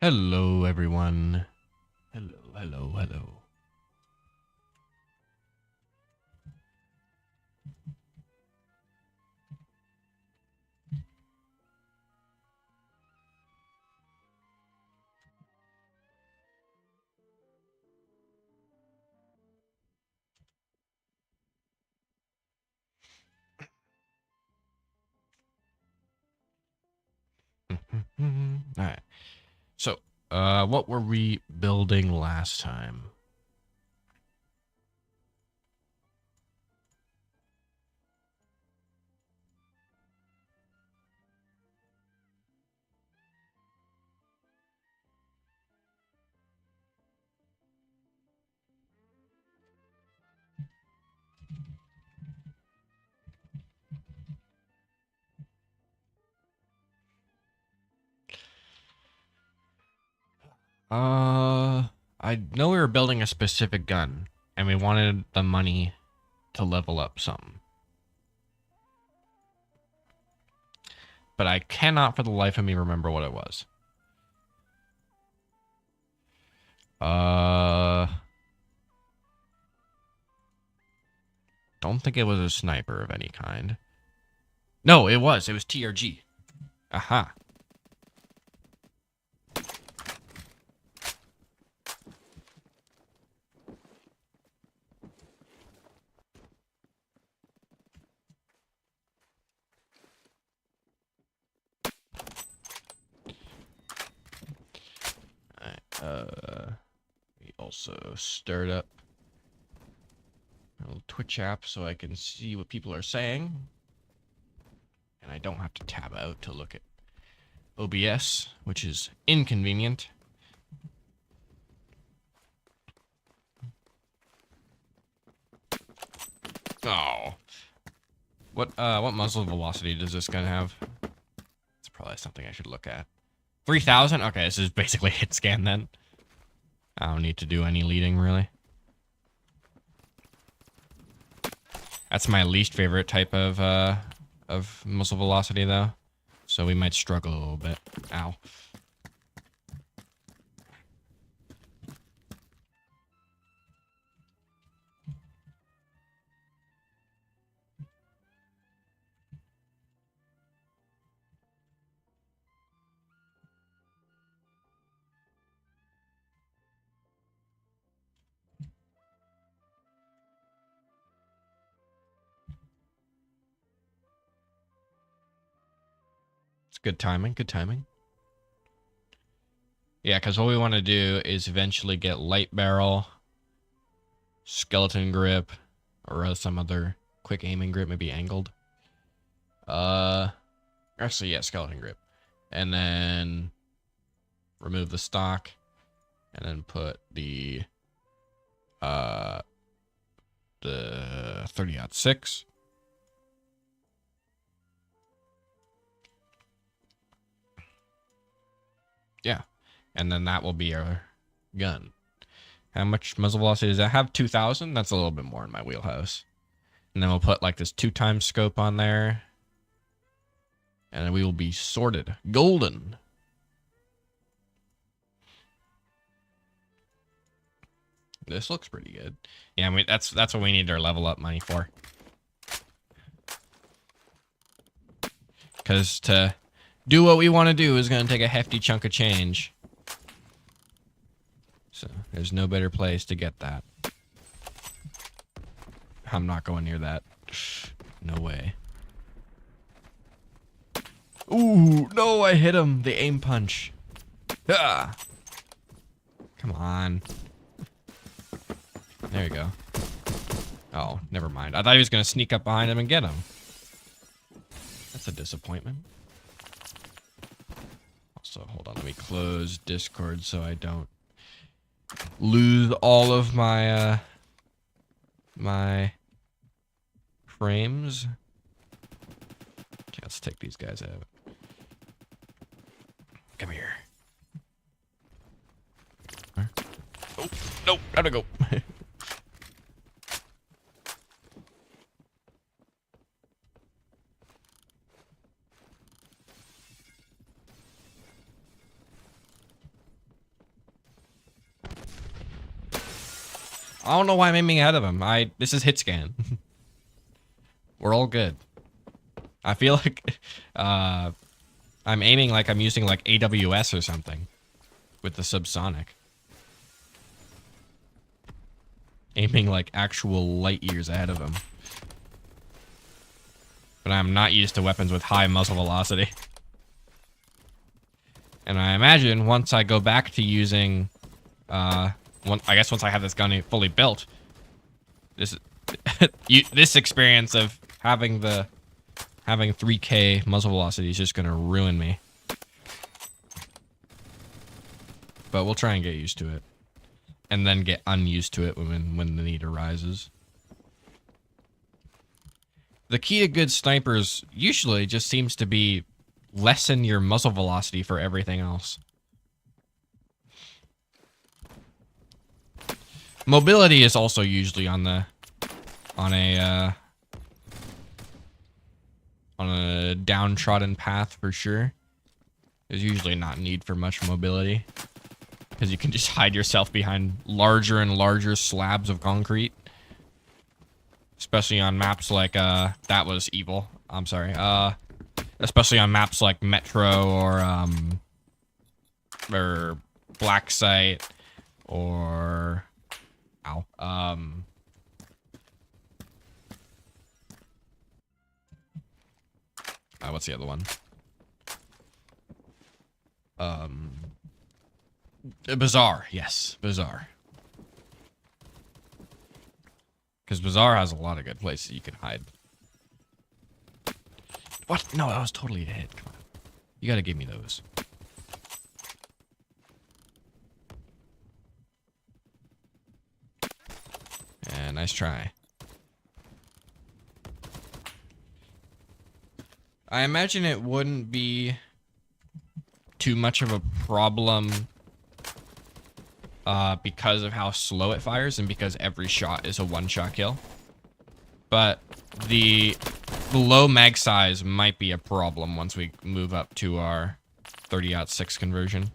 Hello, everyone. Hello, hello, hello. All right. So, what were we building last time? I know we were building a specific gun, and we wanted the money to level up something. But I cannot for the life of me remember what it was. Don't think it was a sniper of any kind. No, it was. It was TRG. Aha. We also stirred up a little Twitch app so I can see what people are saying. And I don't have to tab out to look at OBS, which is inconvenient. Oh. What muzzle velocity does this gun have? It's probably something I should look at. 3,000? Okay, this is basically hit scan then. I don't need to do any leading, really. That's my least favorite type of muzzle velocity, though. So we might struggle a little bit. Ow. It's good timing, good timing. Yeah, because what we want to do is eventually get light barrel, skeleton grip, or some other quick aiming grip, maybe angled. Actually, yeah, skeleton grip. And then remove the stock, and then put the 30-06. Yeah, and then that will be our gun. How much muzzle velocity does that have? 2,000? That's a little bit more in my wheelhouse. And then we'll put like this 2x scope on there. And then we will be sorted. Golden. This looks pretty good. Yeah, I mean, that's what we need our level up money for. Because to do what we want to do is going to take a hefty chunk of change. So there's no better place to get that. I'm not going near that. No way. Ooh, no, I hit him. The aim punch. Ah. Come on. There you go. Oh, never mind. I thought he was going to sneak up behind him and get him. That's a disappointment. Also, hold on. Let me close Discord so I don't lose all of my, my frames. Okay, let's take these guys out. Come here. Oh, no, gotta go. I don't know why I'm aiming ahead of him. This is hit scan. We're all good. I feel like I'm aiming like I'm using like AWS or something with the subsonic. Aiming like actual light years ahead of him. But I'm not used to weapons with high muzzle velocity. And I imagine once I go back to using, I guess once I have this gun fully built, this this experience of having 3K muzzle velocity is just gonna ruin me. But we'll try and get used to it, and then get unused to it when the need arises. The key to good snipers usually just seems to be lessen your muzzle velocity for everything else. Mobility is also usually on a downtrodden path for sure. There's usually not need for much mobility because you can just hide yourself behind larger and larger slabs of concrete. Especially on maps like, that was evil. I'm sorry. Especially on maps like Metro or Black Site or, what's the other one? Bazaar. Yes, Bazaar. Because Bazaar has a lot of good places you can hide. What? No, that was totally a hit. Come on. You gotta give me those. Yeah, nice try. I imagine it wouldn't be too much of a problem because of how slow it fires and because every shot is a one-shot kill. But the low mag size might be a problem once we move up to our 30-06 conversion.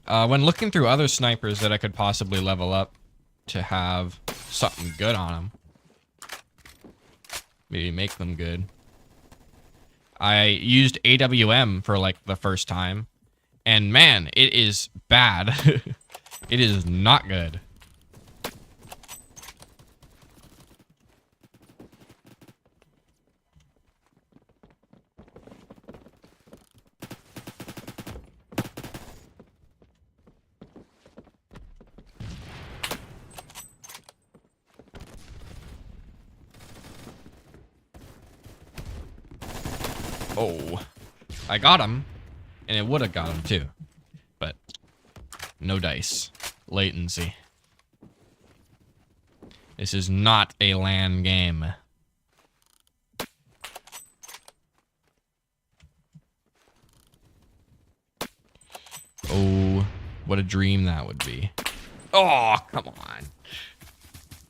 When looking through other snipers that I could possibly level up to have something good on them, maybe make them good, I used AWM for like the first time, and man, it is bad. It is not good. Oh, I got him, and it would have got him too, but no dice. Latency. This is not a LAN game. Oh, what a dream that would be. Oh, come on.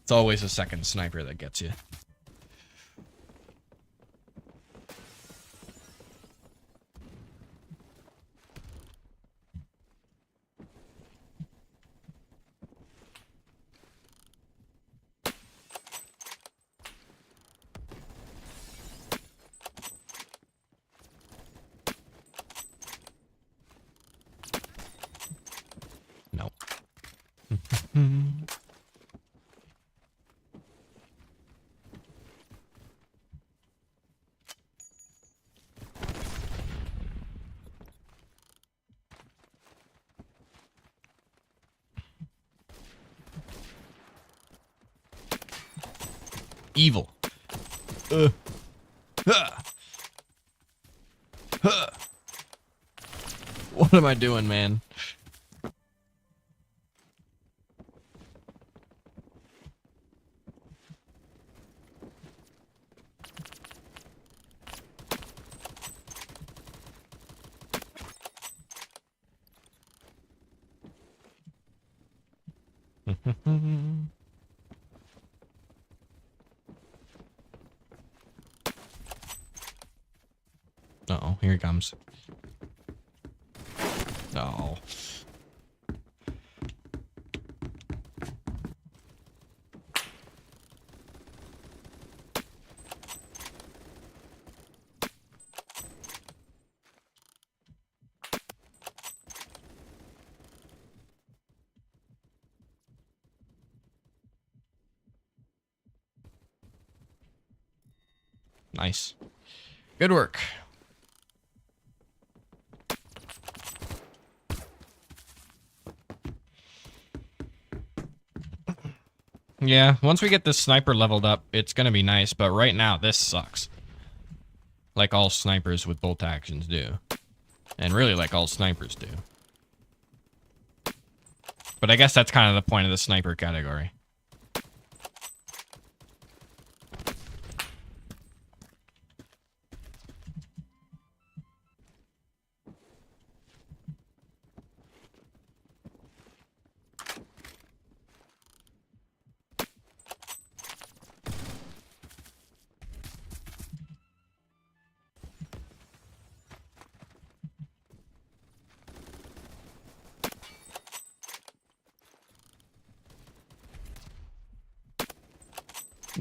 It's always a second sniper that gets you. No. Evil. Huh. Huh. What am I doing, man? Uh-oh, here he comes. Oh. Nice. Good work. Yeah, once we get this sniper leveled up, it's gonna be nice, but right now, this sucks. Like all snipers with bolt actions do. And really like all snipers do. But I guess that's kind of the point of the sniper category.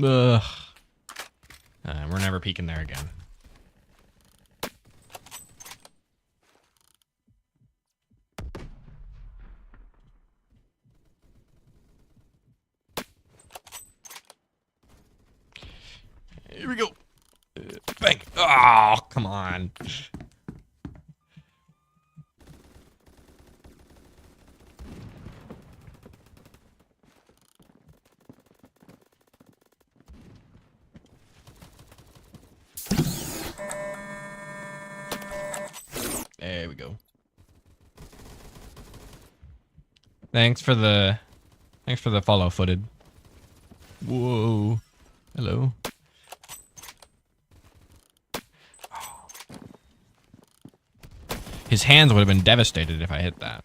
Ugh. We're never peeking there again. Here we go. Bang. Oh, come on. There we go. Thanks for the follow footed. Whoa. Hello. His hands would have been devastated if I hit that.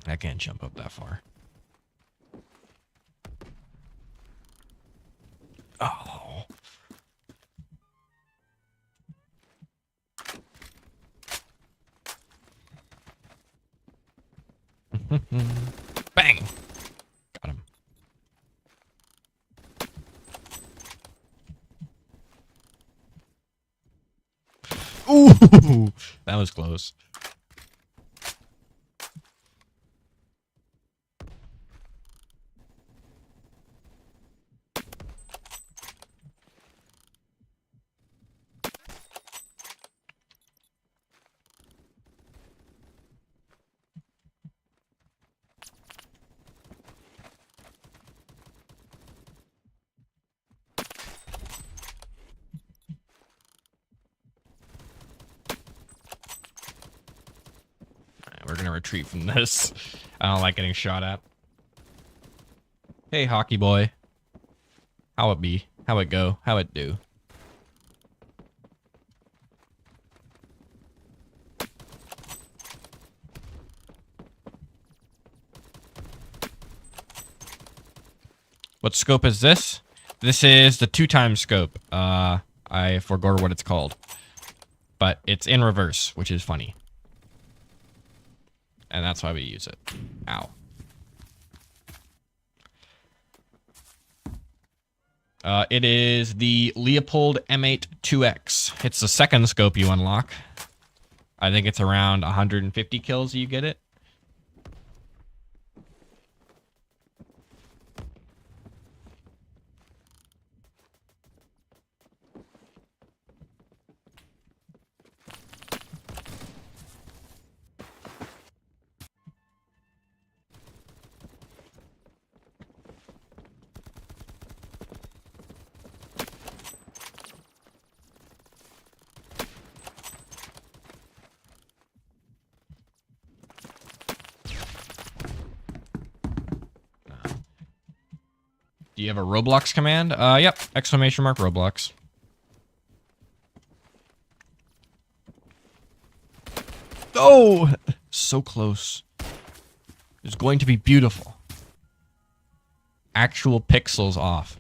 I can't jump up that far. Oh. Bang! Got him. Ooh! That was close. We're gonna retreat from this. I don't like getting shot at. Hey, hockey boy. How it be? How it go? How it do? What scope is this? This is the 2x scope. I forgot what it's called. But it's in reverse, which is funny. And that's why we use it. Ow. It is the Leopold M8 2X. It's the second scope you unlock. I think it's around 150 kills you get it. Do you have a Roblox command? Yep. Exclamation mark Roblox. Oh! So close. It's going to be beautiful. Actual pixels off.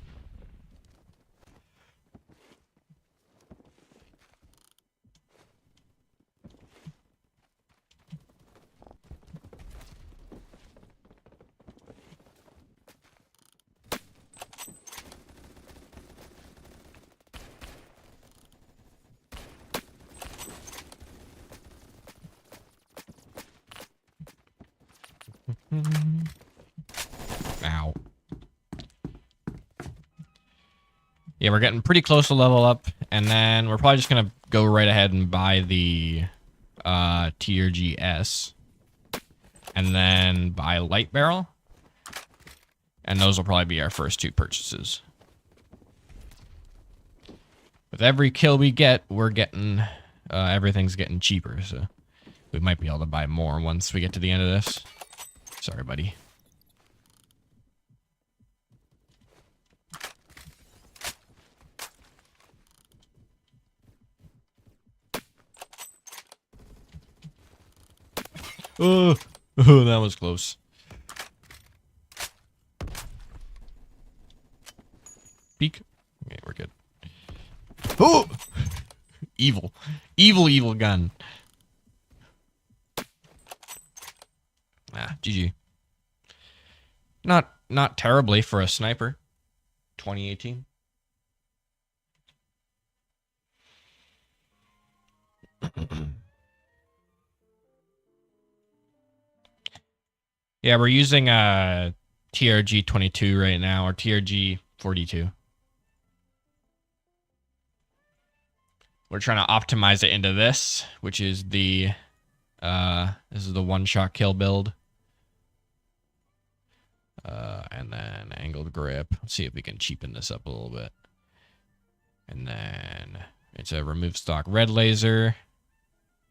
Ow. Yeah, we're getting pretty close to level up, and then we're probably just gonna go right ahead and buy the TRGS, and then buy light barrel, and those will probably be our first 2 purchases. With every kill we get, we're getting everything's getting cheaper, so we might be able to buy more once we get to the end of this. Sorry, buddy. Oh, that was close. Peek. Okay, we're good. Oh! Evil. Evil, evil gun. Ah, GG. Not terribly for a sniper. 2018. Yeah, we're using TRG 22 right now, or TRG 42. We're trying to optimize it into this, which is the this is the one-shot kill build. And then angled grip. Let's see if we can cheapen this up a little bit. And then it's a remove stock red laser.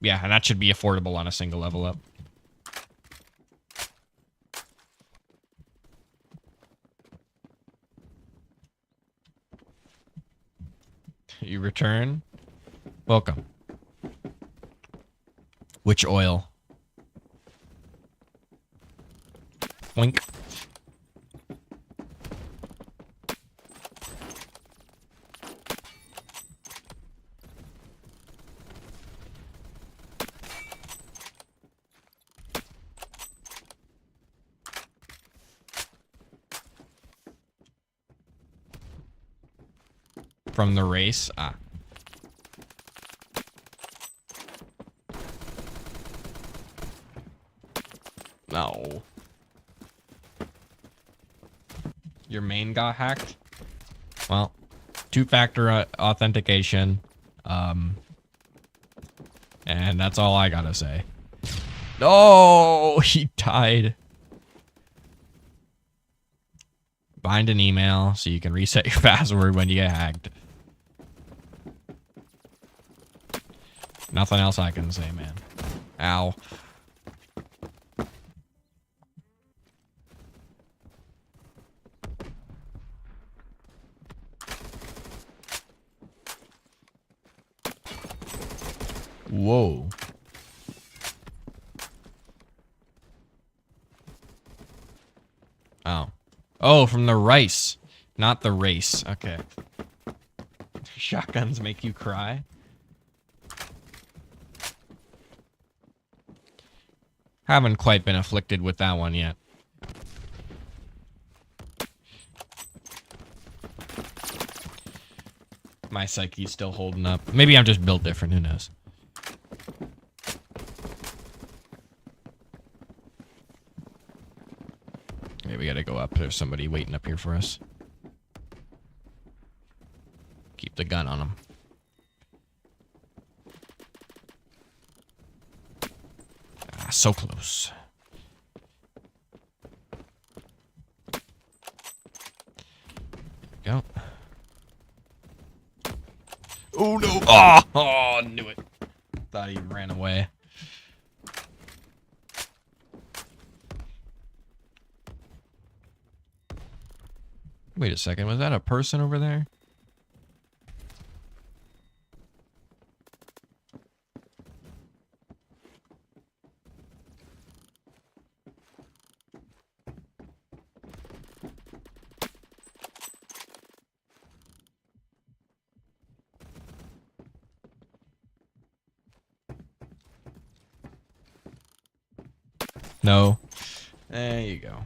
Yeah, and that should be affordable on a single level up. You return. Welcome. Which oil? Wink. From the race? Ah. No. Your main got hacked? Well, 2-factor authentication. And that's all I gotta say. No, he died. Find an email so you can reset your password when you get hacked. Nothing else I can say, man. Ow. Whoa. Oh. Oh, from the rice, not the race. Okay. Shotguns make you cry? Haven't quite been afflicted with that one yet. My psyche's still holding up. Maybe I'm just built different, who knows? Okay, we gotta go up. There's somebody waiting up here for us. Keep the gun on him. Ah, so close. There we go. Oh no! Oh, knew it. Thought he ran away. Wait a second, was that a person over there? No. There you go.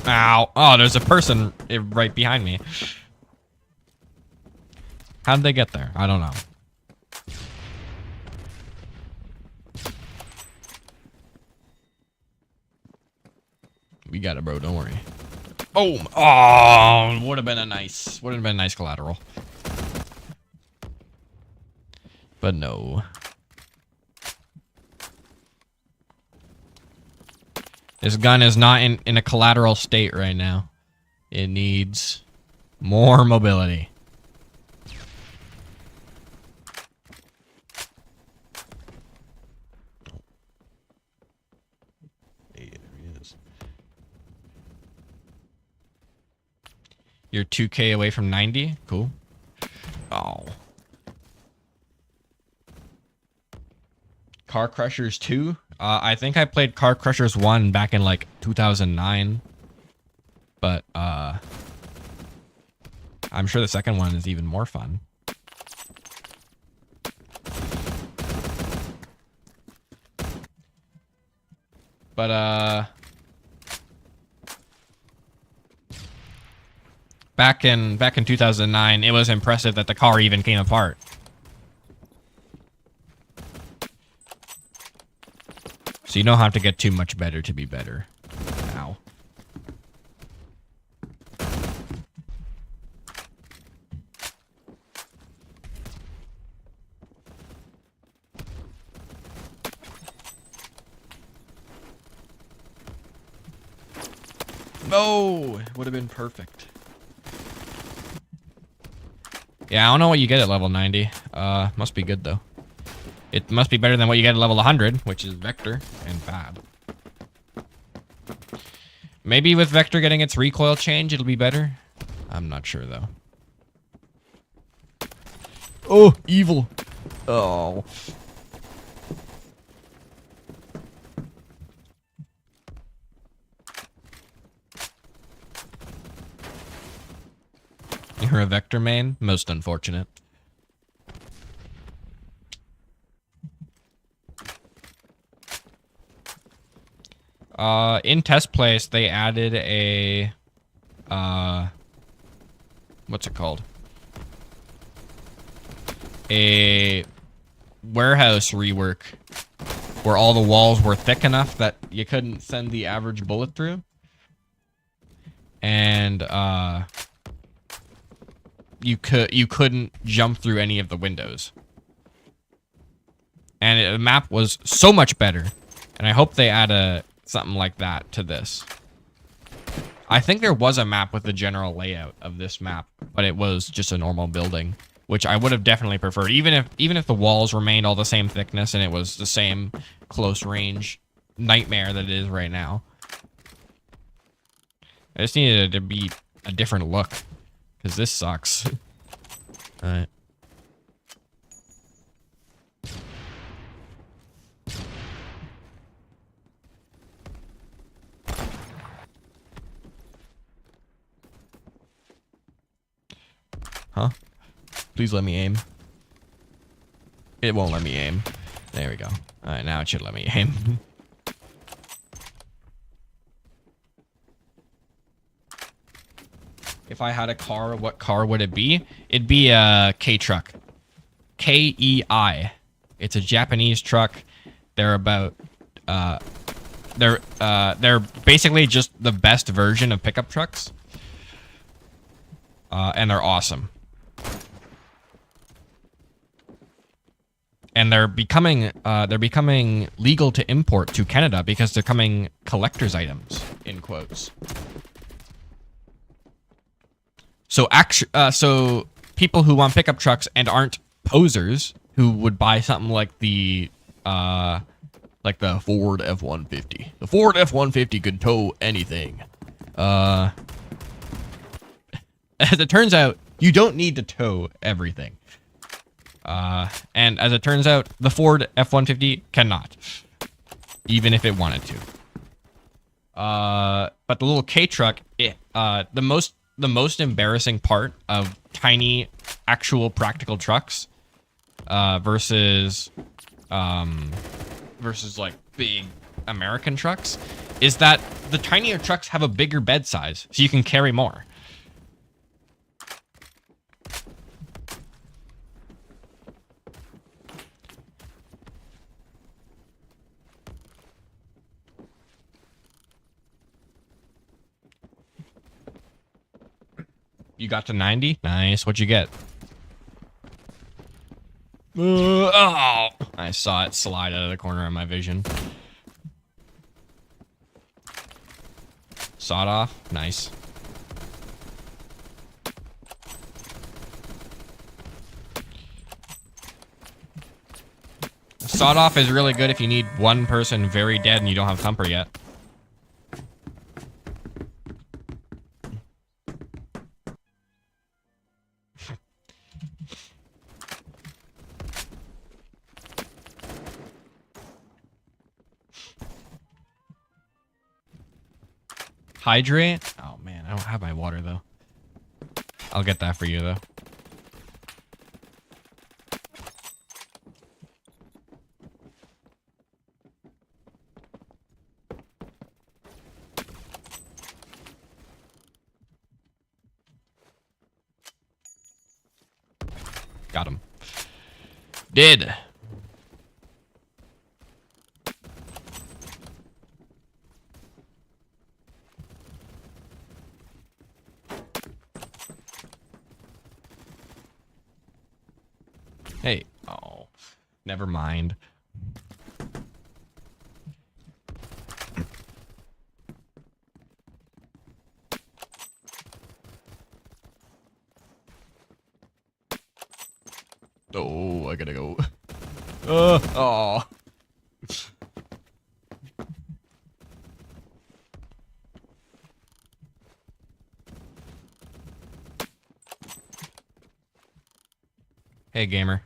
Ow. Oh, there's a person right behind me. How'd they get there? I don't know. We got it, bro. Don't worry. Boom. Oh, would have been a nice collateral. But no. This gun is not in a collateral state right now. It needs more mobility. Hey, there he is. You're 2K away from 90? Cool. Oh. Car Crushers 2? I think I played Car Crushers 1 back in like 2009. But I'm sure the second one is even more fun. But back in 2009, it was impressive that the car even came apart. So you don't have to get too much better to be better. Ow. No, it would have been perfect. Yeah, I don't know what you get at level 90. Must be good though. It must be better than what you get at level 100, which is Vector, and bad. Maybe with Vector getting its recoil change, it'll be better. I'm not sure though. Oh, evil. Oh. You're a Vector main? Most unfortunate. In test place, they added a, what's it called? A warehouse rework where all the walls were thick enough that you couldn't send the average bullet through. And, you couldn't jump through any of the windows. And the map was so much better. And I hope they add something like that to this. I think there was a map with the general layout of this map, but it was just a normal building, which I would have definitely preferred. Even if the walls remained all the same thickness and it was the same close range nightmare that it is right now. I just needed it to be a different look, because this sucks. Alright. Huh? Please let me aim. It won't let me aim. There we go. Alright, now it should let me aim. If I had a car, what car would it be? It'd be a K-truck. K-E-I. It's a Japanese truck. They're about... they're basically just the best version of pickup trucks. And they're awesome. And they're becoming legal to import to Canada because they're becoming collector's items, in quotes. So so people who want pickup trucks and aren't posers who would buy something like the Ford F-150. The Ford F-150 could tow anything. As it turns out, you don't need to tow everything. And as it turns out, the Ford F-150 cannot, even if it wanted to. But the little K-truck, the most embarrassing part of tiny, actual practical trucks, versus like big American trucks, is that the tinier trucks have a bigger bed size, so you can carry more. You got to 90? Nice. What'd you get? Oh! I saw it slide out of the corner of my vision. Sawed off. Nice. Sawed off is really good if you need one person very dead and you don't have Thumper yet. Hydrate? Oh man, I don't have my water though. I'll get that for you though. Got him. Did. Hey. Oh. Never mind. Oh, I gotta go. Oh. Hey, gamer.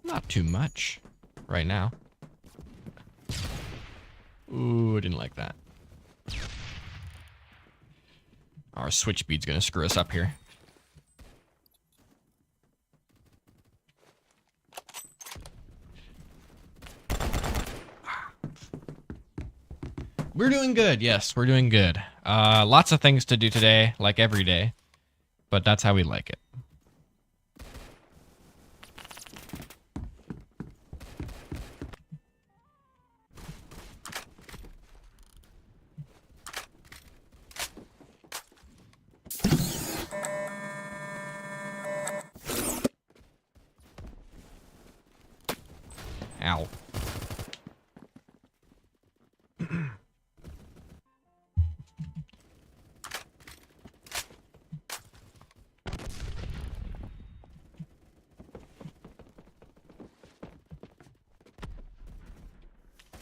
Not too much right now. Ooh, I didn't like that. Our switch speed's gonna screw us up here. We're doing good. Yes, we're doing good. Lots of things to do today, like every day, but that's how we like it. Ow.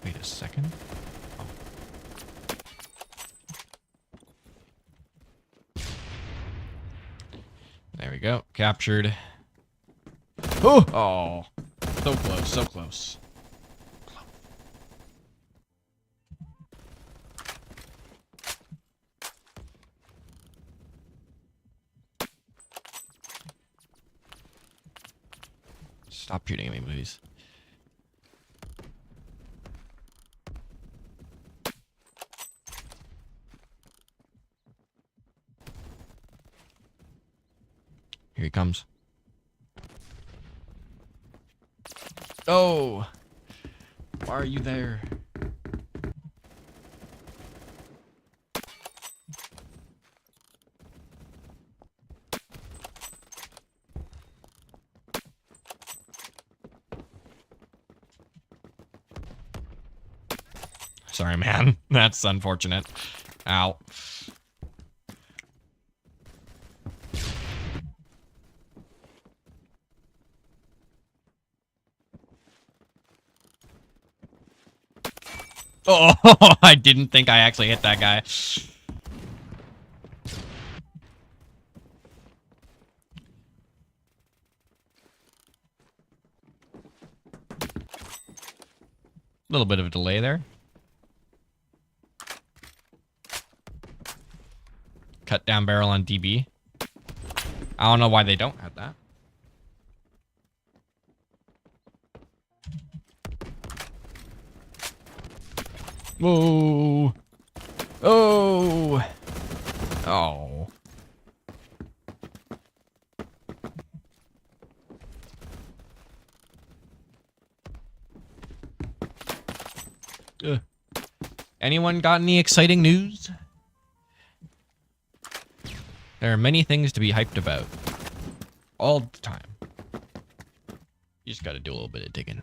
Wait a second. Oh. There we go. Captured. Oh! Oh. So close, so close. Stop shooting at me, please. Here he comes. Oh! Why are you there? Sorry, man. That's unfortunate. Ow. Oh, I didn't think I actually hit that guy. A little bit of a delay there. Cut down barrel on DB. I don't know why they don't have that. Whoa. Oh. Oh. Ugh. Anyone got any exciting news? There are many things to be hyped about. All the time. You just gotta do a little bit of digging.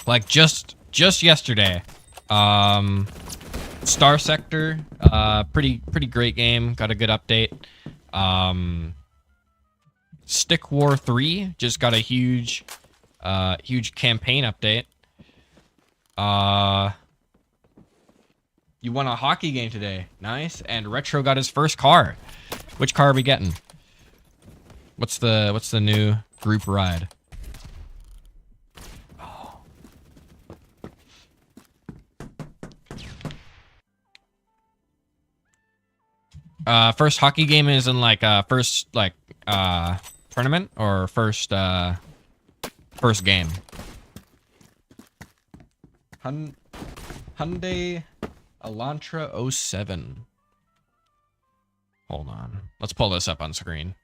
Like just yesterday, Star Sector, pretty great game. Got a good update. Stick War 3 just got a huge campaign update. You won a hockey game today. Nice. And Retro got his first car. Which car are we getting? What's the new group ride? First hockey game is in like first like tournament or first game. Hyundai Elantra 07. Hold on. Let's pull this up on screen.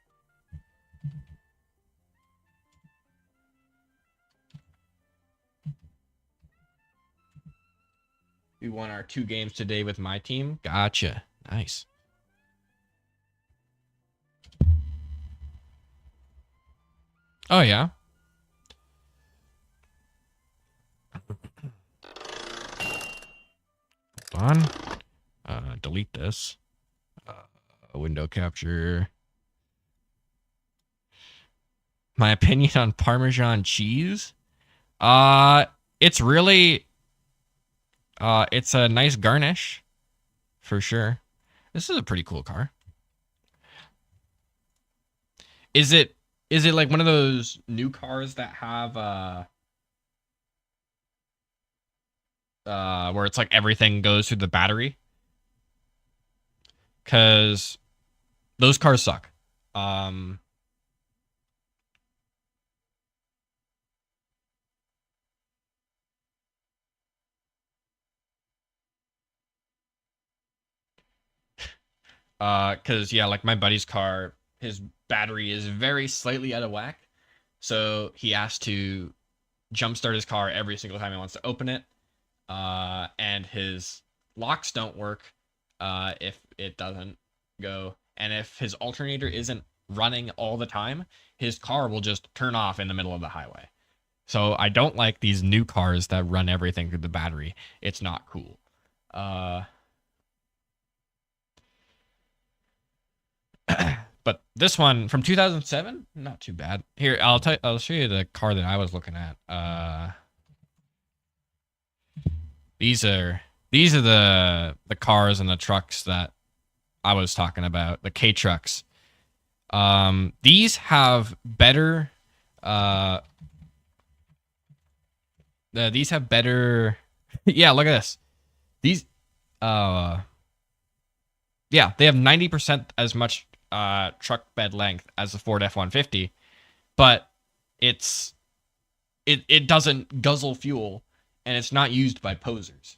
We won our 2 games today with my team. Gotcha. Nice. Oh, yeah. Hold on. Delete this. Window capture. My opinion on Parmesan cheese? It's really... it's a nice garnish. For sure. This is a pretty cool car. Is it like one of those new cars that have where it's like everything goes through the battery? Cause those cars suck. Cause yeah, like my buddy's car, his battery is very slightly out of whack. So he has to jumpstart his car every single time he wants to open it. And his locks don't work if it doesn't go. And if his alternator isn't running all the time, his car will just turn off in the middle of the highway. So I don't like these new cars that run everything through the battery. It's not cool. But this one from 2007, not too bad. Here, I'll show you the car that I was looking at. These are the cars and the trucks that I was talking about, the K trucks. These have better yeah, look at this. These yeah, they have 90% as much truck bed length as the Ford F-150, but it doesn't guzzle fuel, and it's not used by posers.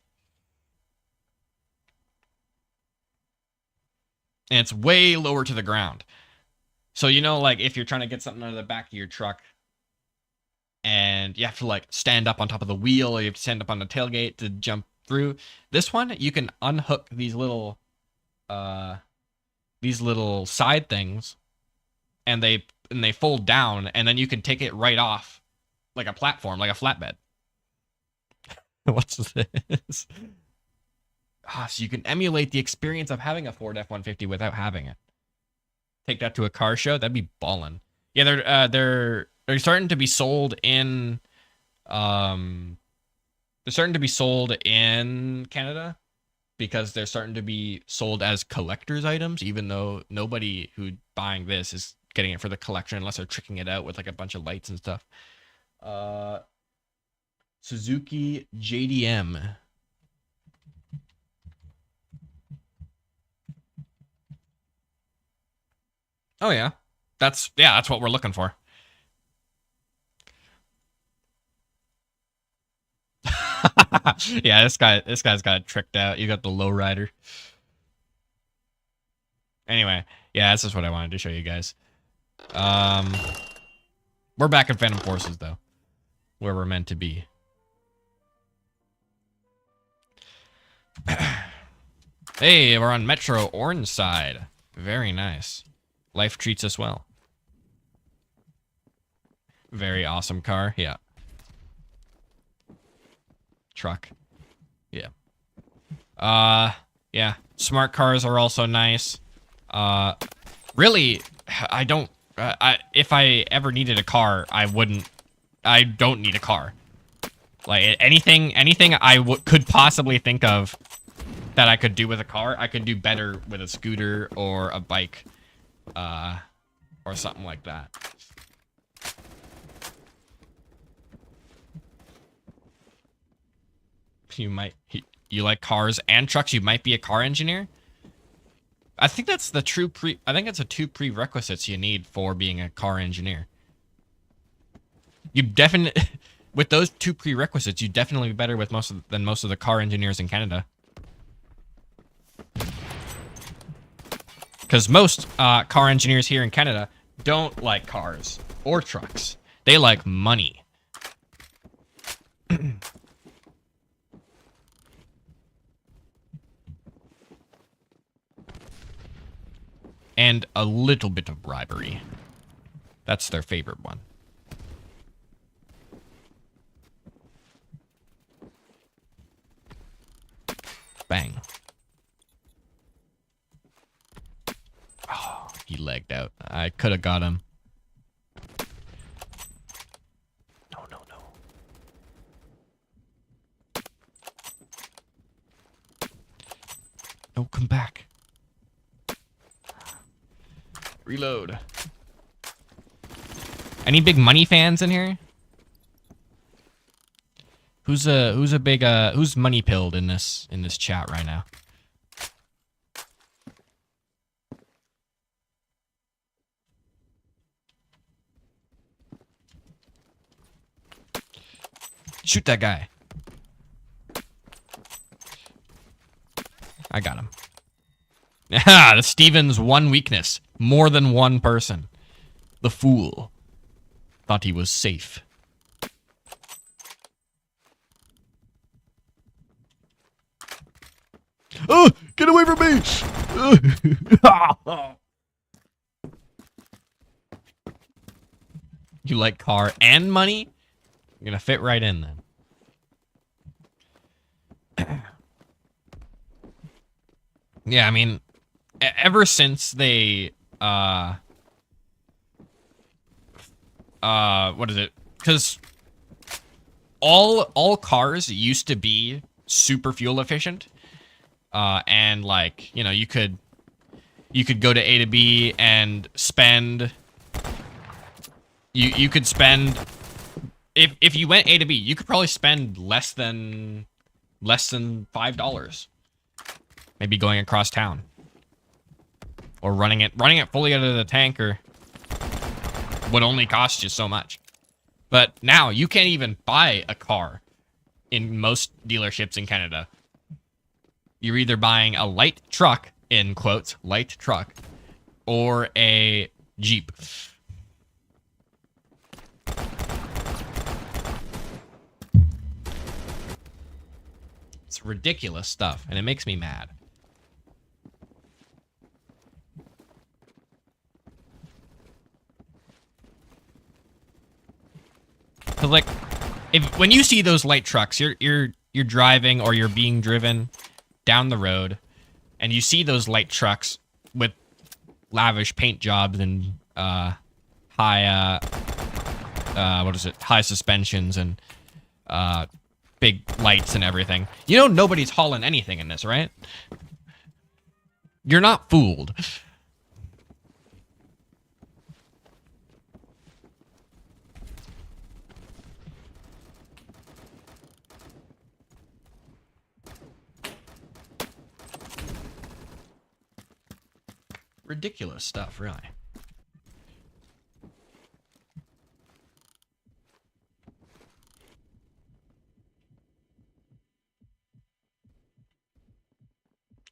And it's way lower to the ground. So, you know, like if you're trying to get something out of the back of your truck and you have to like stand up on top of the wheel, or you have to stand up on the tailgate to jump through, this one, you can unhook these little side things, and they fold down, and then you can take it right off like a platform, like a flatbed. What's this? So you can emulate the experience of having a Ford F-150 without having it. Take that to a car show. That'd be ballin'. Yeah, they're starting to be sold in they're starting to be sold in Canada, because they're starting to be sold as collector's items, even though nobody who buying this is getting it for the collection unless they're tricking it out with like a bunch of lights and stuff. Suzuki JDM. Oh yeah. That's what we're looking for. Yeah, this guy's got it tricked out. You got the lowrider. Anyway, yeah, that's just what I wanted to show you guys. We're back in Phantom Forces, though. Where we're meant to be. Hey, we're on Metro Orange side. Very nice. Life treats us well. Very awesome car. Yeah. Truck. Yeah. Yeah. Smart cars are also nice. Really, I don't. If I ever needed a car, I don't need a car. Like anything I could possibly think of that I could do with a car, I could do better with a scooter or a bike, or something like that. You like cars and trucks? You might be a car engineer. I think that's the true I think it's the two prerequisites you need for being a car engineer. You definitely, with those two prerequisites, you definitely be better with than most of the car engineers in Canada. Because most car engineers here in Canada don't like cars or trucks. They like money. And a little bit of bribery. That's their favorite one. Bang. Oh, he legged out. I could have got him. No, no, no. No, come back. Reload. Any big money fans in here? Who's money pilled in this chat right now? Shoot that guy. I got him. Ah, Steven's one weakness. More than one person. The fool. Thought he was safe. Oh, get away from me! You like car and money? You're gonna fit right in then. Yeah, I mean, ever since they, what is it? Because all cars used to be super fuel efficient, and like, you know, you could go to A to B and spend. You could spend, if you went A to B, you could probably spend less than $5. Maybe going across town. Or running it fully out of the tanker would only cost you so much. But now you can't even buy a car in most dealerships in Canada. You're either buying a light truck, in quotes, light truck, or a Jeep. It's ridiculous stuff, and it makes me mad. Cause like, when you see those light trucks, you're driving or you're being driven down the road, and you see those light trucks with lavish paint jobs and high high suspensions and big lights and everything. You know nobody's hauling anything in this, right? You're not fooled. Ridiculous stuff, really.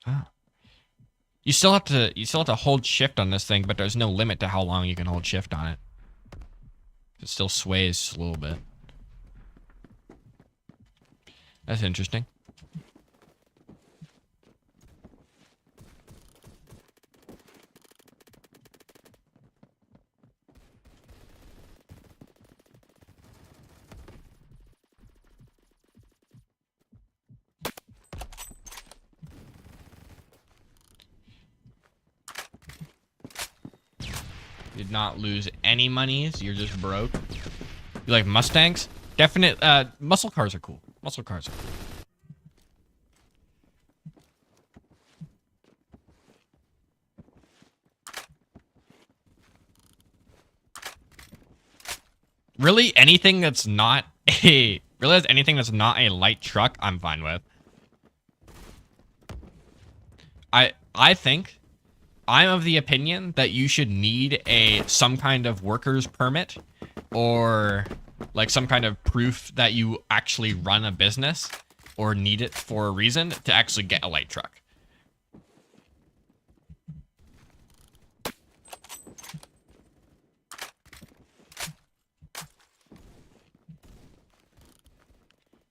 Ah. You still have to hold shift on this thing, but there's no limit to how long you can hold shift on it. It still sways a little bit. That's interesting. Did not lose any monies. You're just broke. You like Mustangs? Definite. Muscle cars are cool. Muscle cars are cool. Really, anything that's not a light truck, I'm fine with. I think I'm of the opinion that you should need some kind of worker's permit or like some kind of proof that you actually run a business or need it for a reason to actually get a light truck.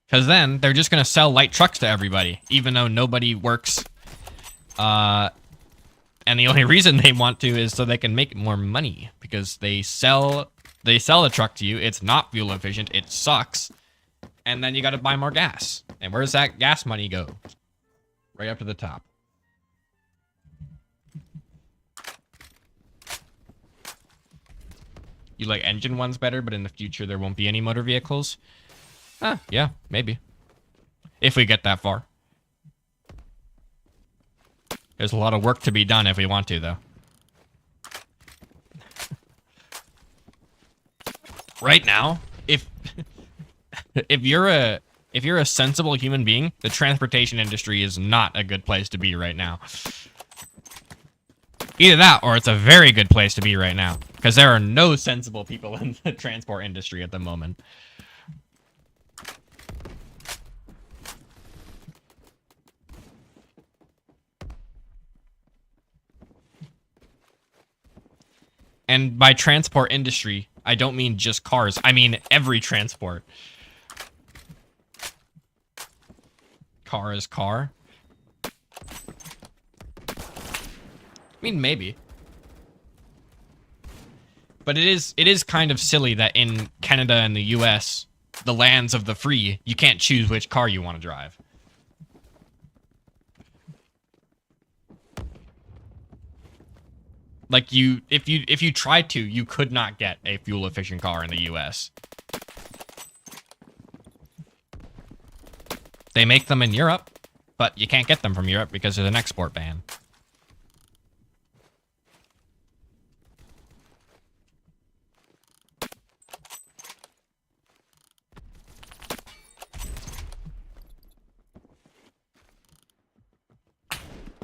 Because then they're just going to sell light trucks to everybody, even though nobody works. And the only reason they want to is so they can make more money, because they sell the truck to you. It's not fuel efficient. It sucks. And then you got to buy more gas. And where does that gas money go? Right up to the top. You like engine ones better, but in the future there won't be any motor vehicles? Yeah, maybe. If we get that far. There's a lot of work to be done if we want to, though. Right now, if you're a sensible human being, the transportation industry is not a good place to be right now. Either that, or it's a very good place to be right now, because there are no sensible people in the transport industry at the moment. And by transport industry, I don't mean just cars. I mean every transport. Car is car. I mean, maybe. But it is kind of silly that in Canada and the US, the lands of the free, you can't choose which car you want to drive. Like if you tried to, you could not get a fuel efficient car in the US. They make them in Europe, but you can't get them from Europe because there's an export ban.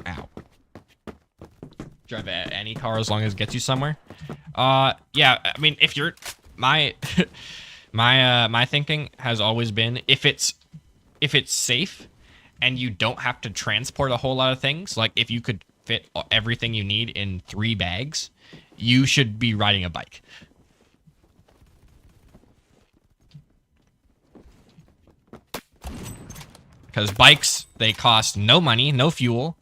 Ow. Drive any car as long as it gets you somewhere. Yeah, I mean, if you're my my thinking has always been if it's safe and you don't have to transport a whole lot of things, like if you could fit everything you need in 3 bags, you should be riding a bike. Because bikes, they cost no money, no fuel.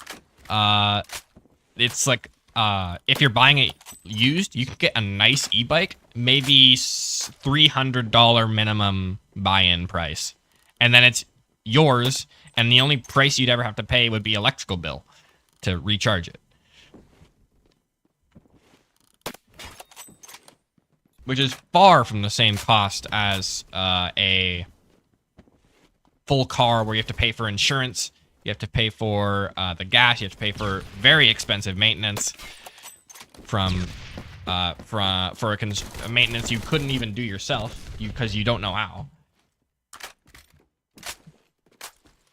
It's like if you're buying it used, you can get a nice e-bike, maybe $300 minimum buy-in price, and then it's yours, and the only price you'd ever have to pay would be electrical bill to recharge it, which is far from the same cost as a full car where you have to pay for insurance. You have to pay for the gas. You have to pay for very expensive maintenance for a maintenance you couldn't even do yourself because you don't know how.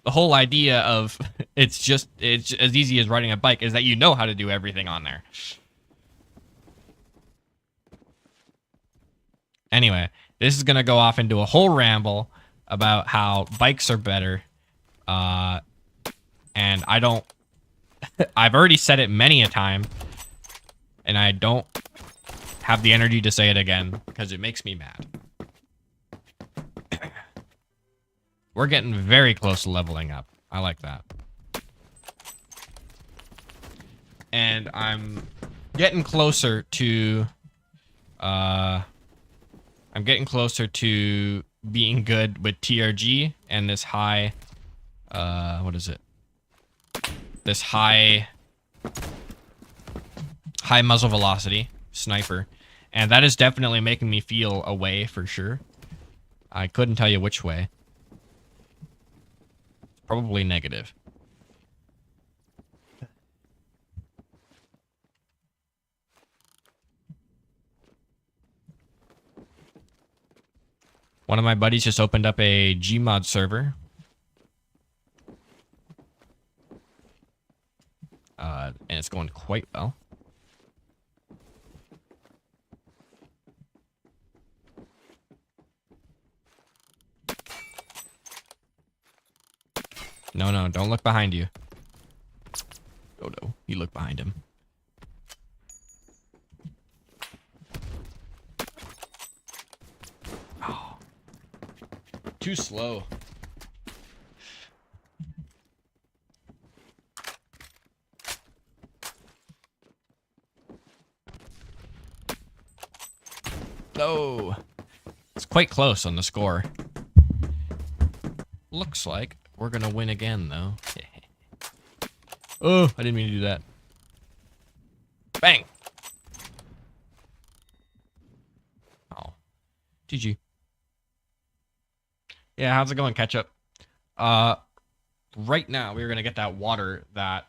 The whole idea of it's as easy as riding a bike is that you know how to do everything on there. Anyway, this is gonna go off into a whole ramble about how bikes are better. And I don't I've already said it many a time, and I don't have the energy to say it again because it makes me mad. We're getting very close to leveling up. I like that. And I'm getting closer to being good with TRG and this high what is it? This high muzzle velocity sniper. And that is definitely making me feel a way for sure. I couldn't tell you which way. Probably negative. One of my buddies just opened up a Gmod server. And it's going quite well. No, no, don't look behind you. Oh no, you look behind him. Oh. Too slow. No. It's quite close on the score. Looks like we're gonna win again, though. Oh, I didn't mean to do that. Bang! Oh. GG. Yeah, how's it going, Ketchup? Right now, we're gonna get that water that,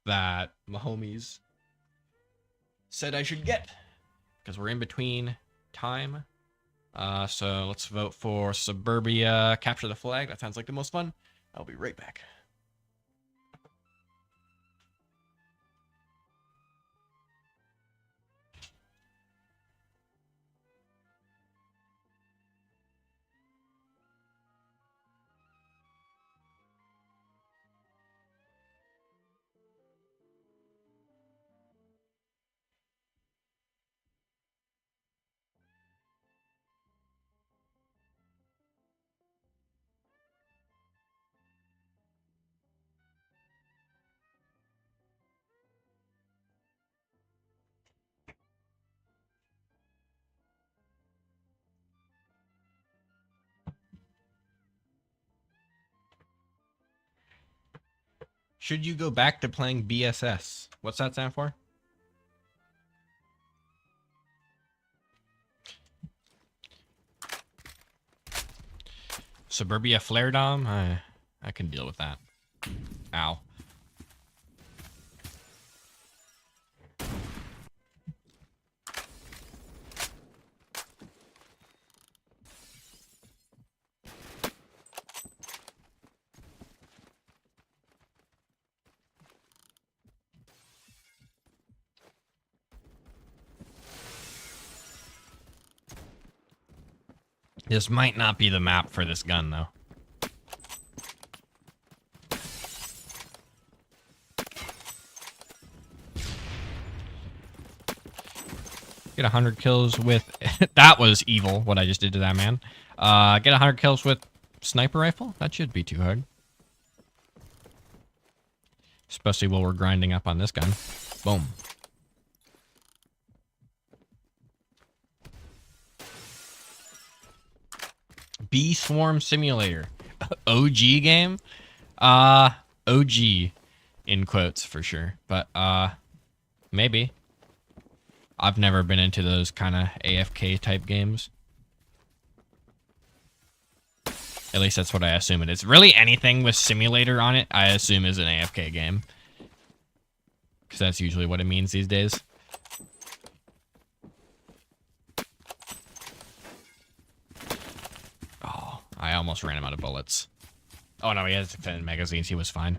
that my homies said I should get. Because we're in between time. So let's vote for Suburbia, capture the flag. That sounds like the most fun. I'll be right back. Should you go back to playing BSS? What's that stand for? Suburbia Flare Dom? I can deal with that. Ow. This might not be the map for this gun, though. Get 100 kills with... That was evil, what I just did to that man. Get 100 kills with sniper rifle? That should be too hard. Especially while we're grinding up on this gun. Boom. Bee Swarm Simulator. OG game? OG in quotes for sure. But, maybe. I've never been into those kind of AFK type games. At least that's what I assume it is. Really, anything with simulator on it, I assume is an AFK game. Because that's usually what it means these days. Oh, I almost ran him out of bullets. Oh no, he has extended magazines. He was fine.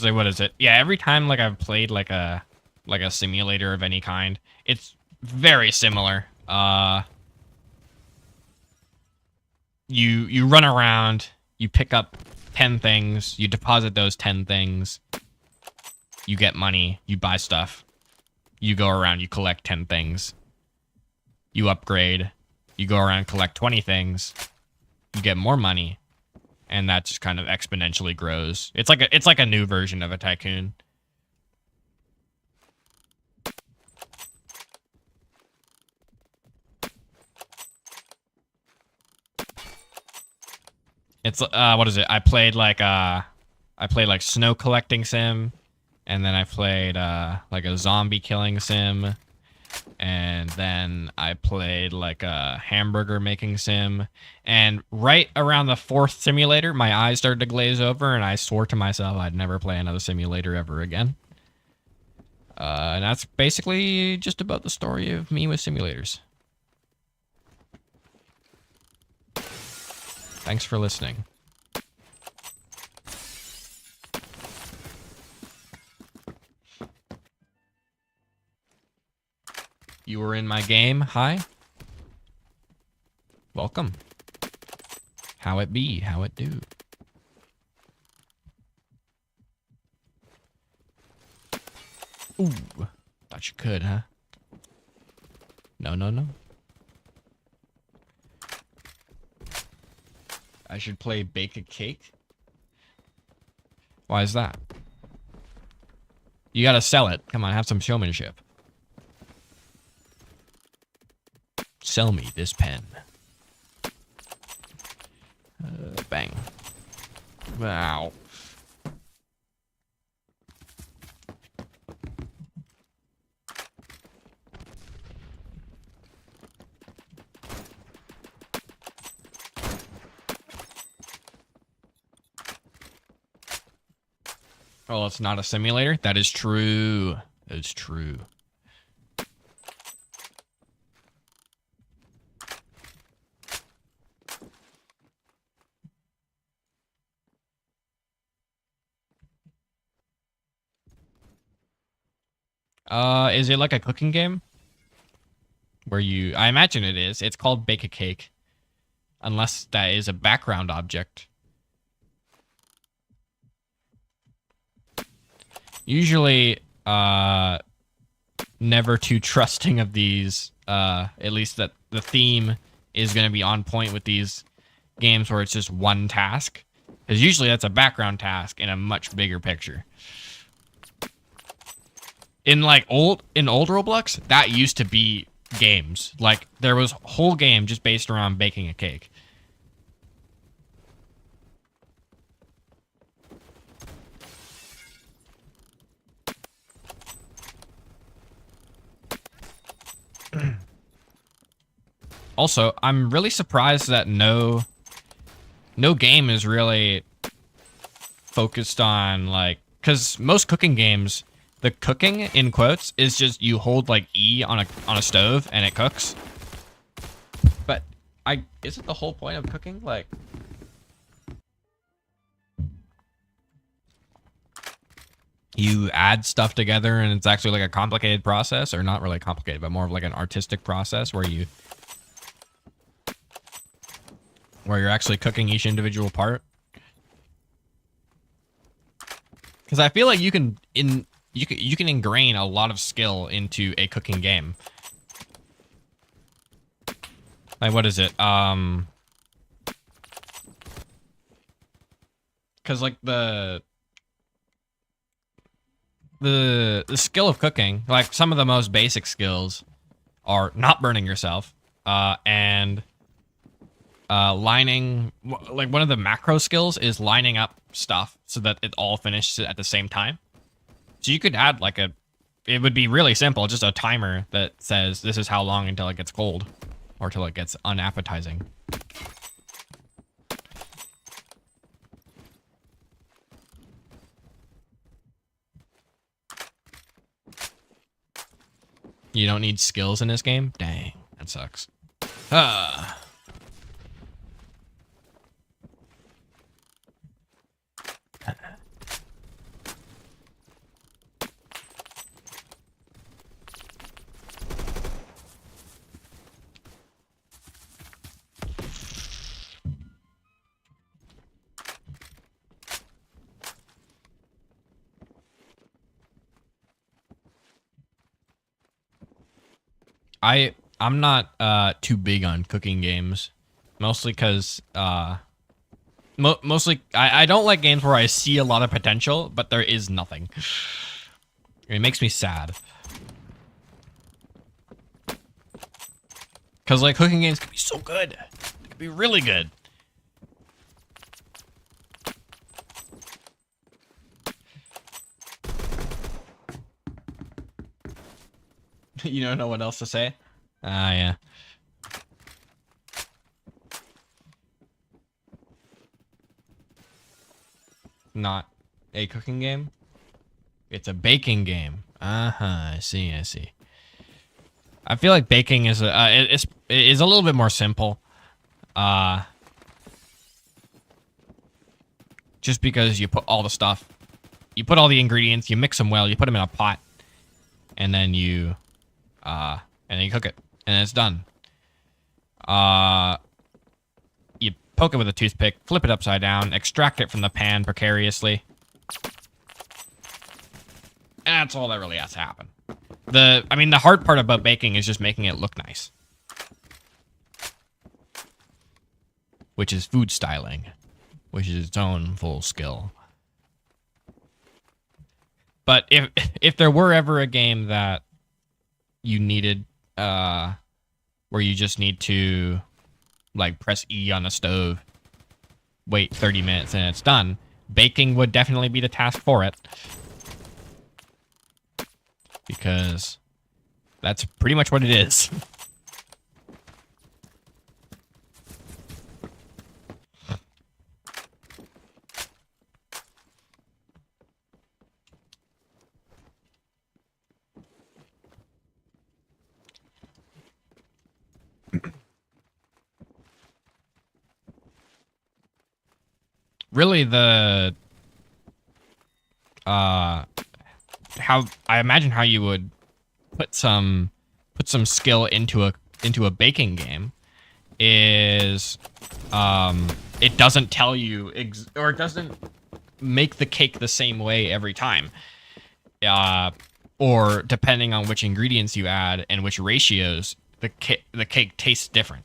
So what is it? Yeah, every time like I've played like a simulator of any kind, it's very similar. You run around, you pick up 10 things, you deposit those 10 things, you get money, you buy stuff, you go around, you collect 10 things, you upgrade, you go around, collect 20 things, you get more money, and that just kind of exponentially grows. It's like a new version of a tycoon. It's what is it? I played like snow collecting sim, and then I played like a zombie killing sim, and then I played like a hamburger making sim, and right around the 4th simulator, my eyes started to glaze over, and I swore to myself I'd never play another simulator ever again. And that's basically just about the story of me with simulators. Thanks for listening. You were in my game. Hi. Welcome. How it be? How it do? Ooh. Thought you could, huh? No, no, no. I should play Bake a Cake? Why is that? You gotta sell it. Come on, have some showmanship. Sell me this pen. Bang. Wow. Oh, it's not a simulator? That is true. That is true. Is it like a cooking game? Where you... I imagine it is. It's called Bake a Cake. Unless that is a background object. Usually, never too trusting of these. At least that the theme is going to be on point with these games where it's just one task. Because usually that's a background task in a much bigger picture. In old Roblox, that used to be games. Like there was a whole game just based around baking a cake. Also, I'm really surprised that no game is really focused on like, because most cooking games, the cooking in quotes is just you hold like E on a stove and it cooks. But isn't the whole point of cooking like you add stuff together and it's actually like a complicated process, or not really complicated, but more of like an artistic process where you're actually cooking each individual part? Because I feel like you can ingrain a lot of skill into a cooking game. Like what is it? Because like the skill of cooking, like some of the most basic skills are not burning yourself, and lining, like one of the macro skills is lining up stuff so that it all finishes at the same time. So you could add like it would be really simple, just a timer that says this is how long until it gets cold or till it gets unappetizing. You don't need skills in this game? Dang, that sucks. I'm not too big on cooking games, mostly because mostly I don't like games where I see a lot of potential but there is nothing. It makes me sad. Because like cooking games can be so good, they can be really good. You don't know what else to say? Ah, yeah. Not a cooking game. It's a baking game. I see. I see. I feel like baking is it is a little bit more simple. Just because you put all the stuff, you put all the ingredients, you mix them well, you put them in a pot, and then you cook it, and it's done. You poke it with a toothpick, flip it upside down, extract it from the pan precariously. And that's all that really has to happen. The hard part about baking is just making it look nice. Which is food styling. Which is its own full skill. But if there were ever a game that you needed, where you just need to, like, press E on the stove, wait 30 minutes, and it's done, baking would definitely be the task for it. Because that's pretty much what it is. Really, how I imagine how you would put some skill into a baking game is it doesn't tell you or it doesn't make the cake the same way every time. Or depending on which ingredients you add and which ratios, the cake tastes different.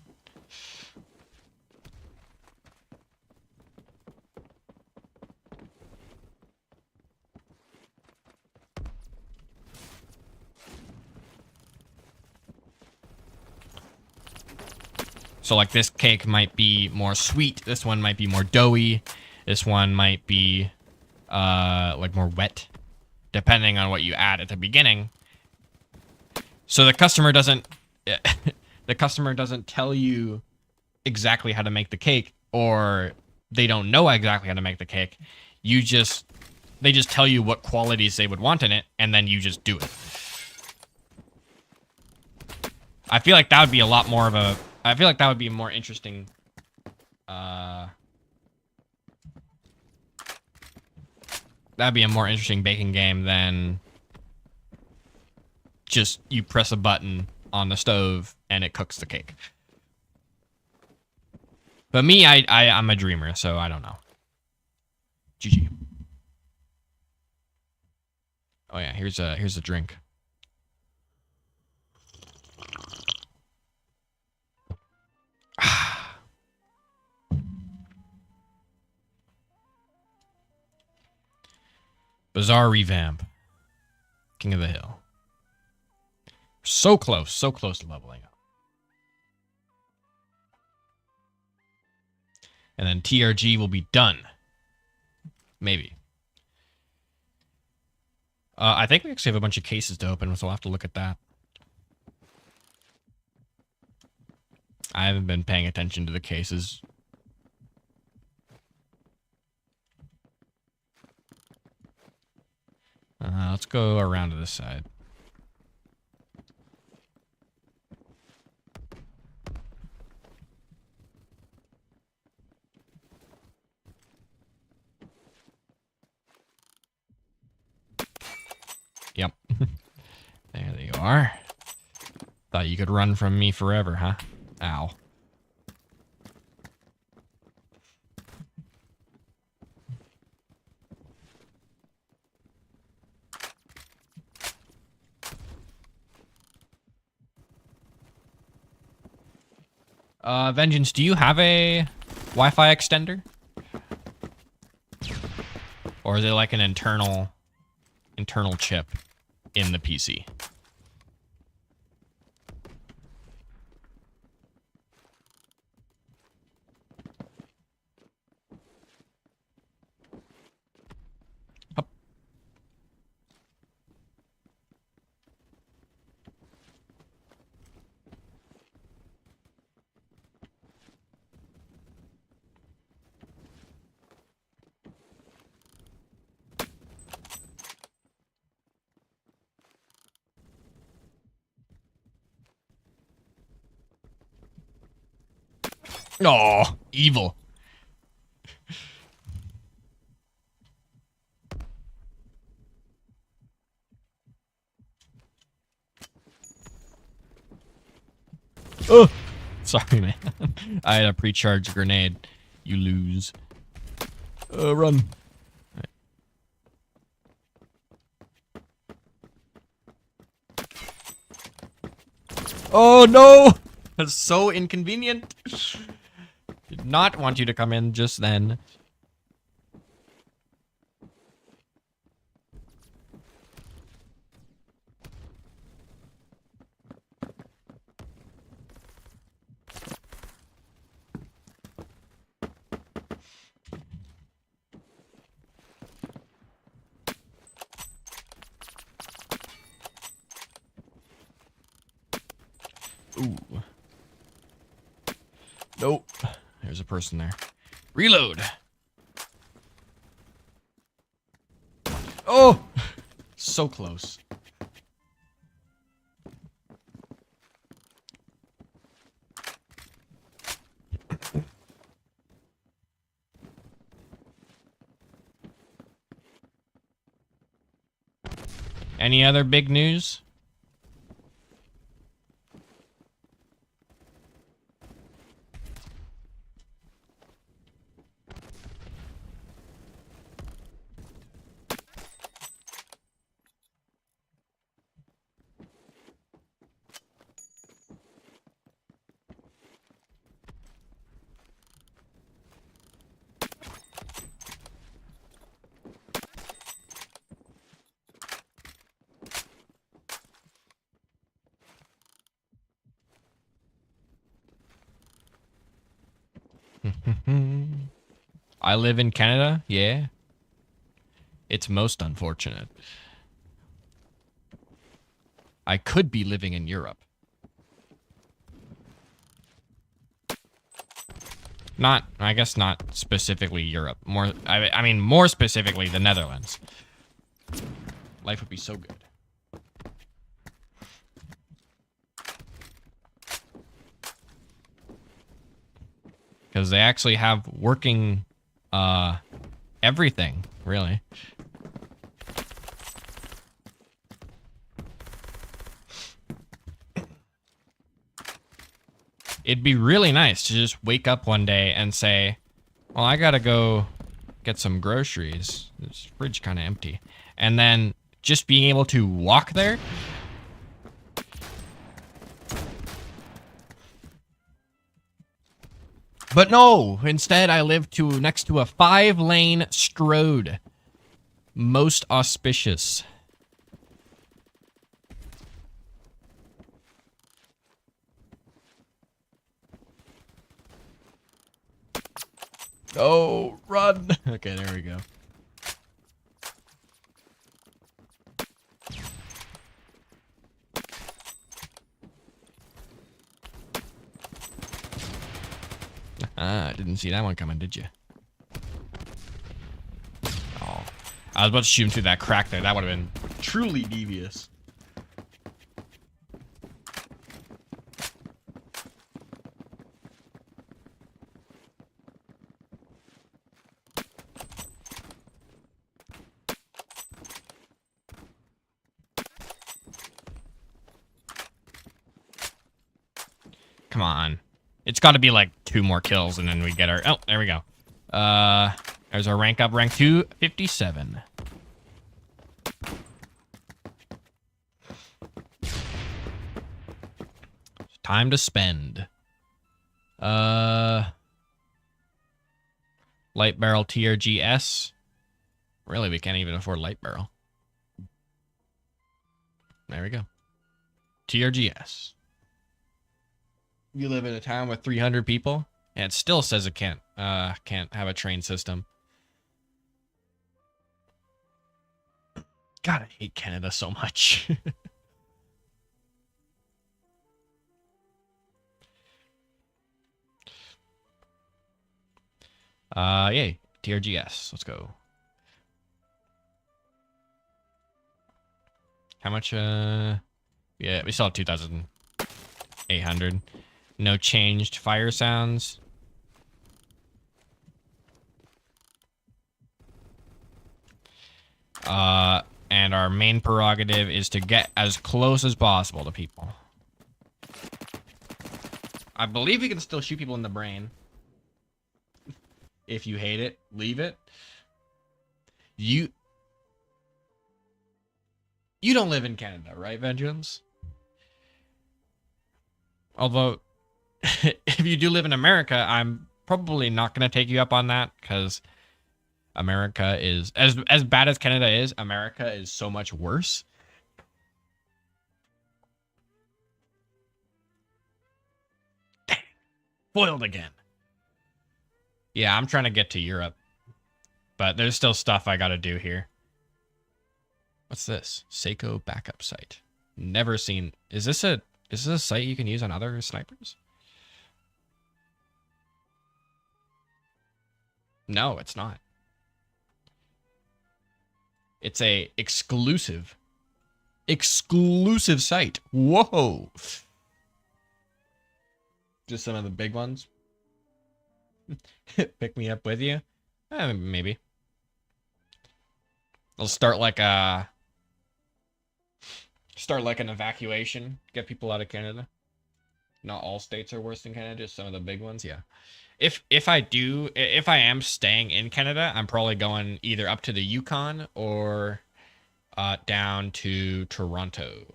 So like this cake might be more sweet, this one might be more doughy, this one might be like more wet, depending on what you add at the beginning. So the customer doesn't tell you exactly how to make the cake, or they don't know exactly how to make the cake. They just tell you what qualities they would want in it, and then you just do it. I feel like that would be a lot more of a... I feel like that would be a more interesting... that'd be a more interesting baking game than... just you press a button on the stove and it cooks the cake. But me, I'm a dreamer, so I don't know. GG. Oh yeah, here's a drink. Bizarre revamp. King of the Hill. So close to leveling up. And then TRG will be done. Maybe. I think we actually have a bunch of cases to open, so we'll have to look at that. I haven't been paying attention to the cases. Let's go around to this side. Yep. There you are. Thought you could run from me forever, huh? Ow. Vengeance, do you have a Wi-Fi extender? Or is it like an internal chip in the PC? Up. Oh, evil. Oh, sorry, man. I had a pre-charged grenade. You lose. Run. Right. Oh, no! That's so inconvenient. Did not want you to come in just then. Ooh. Nope. There's a person there. Reload. Oh! So close. Any other big news? I live in Canada, yeah. It's most unfortunate. I could be living in Europe. Not, I guess not specifically Europe. More, I mean, more specifically the Netherlands. Life would be so good. Because they actually have working, everything, really. It'd be really nice to just wake up one day and say, well, I gotta go get some groceries. This fridge kind of empty. And then just being able to walk there. But no, instead I live next to a 5-lane road. Most auspicious. Oh, run. Okay, there we go. Ah, didn't see that one coming, did you? Oh, I was about to shoot him through that crack there. That would have been truly devious. Come on. It's got to be like 2 more kills and then we get our... Oh, there we go. There's our rank up, rank 257. Time to spend. Uh, light barrel TRGS. Really, we can't even afford light barrel. There we go. TRGS. You live in a town with 300 people, and it still says it can't have a train system. God, I hate Canada so much. Yay. TRGS. Let's go. How much, yeah, we still have 2,800. No changed fire sounds. And our main prerogative is to get as close as possible to people. I believe we can still shoot people in the brain. If you hate it, leave it. You don't live in Canada, right, Vengeance? Although, if you do live in America, I'm probably not going to take you up on that, because America is, as bad as Canada is, America is so much worse. Dang. Foiled again. Yeah, I'm trying to get to Europe. But there's still stuff I gotta do here. What's this? Seiko backup site. Never seen. Is this a site you can use on other snipers? No, it's not. It's a exclusive site. Whoa. Just some of the big ones. Pick me up with you? Maybe. I'll start like an evacuation. Get people out of Canada. Not all states are worse than Canada, just some of the big ones, yeah. If I am staying in Canada, I'm probably going either up to the Yukon or down to Toronto.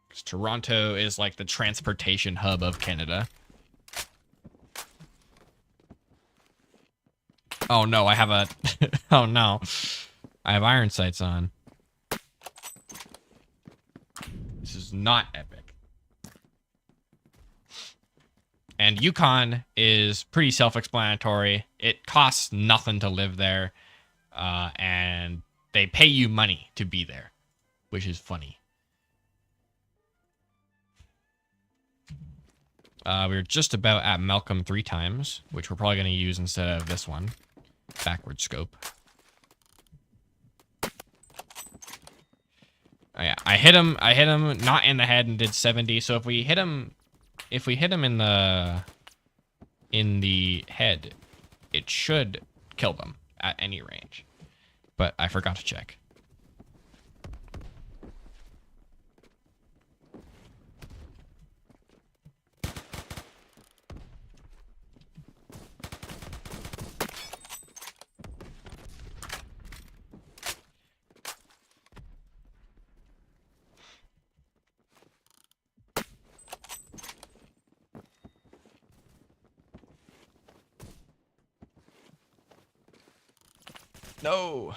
'Cause Toronto is like the transportation hub of Canada. Oh no, I have a oh no. I have iron sights on. This is not epic. And Yukon is pretty self-explanatory. It costs nothing to live there. And they pay you money to be there, which is funny. We're just about at Malcolm 3 times, which we're probably going to use instead of this one. Backward scope. Oh, yeah, I hit him not in the head and did 70. So if we hit him in the head, it should kill them at any range. But I forgot to check. No.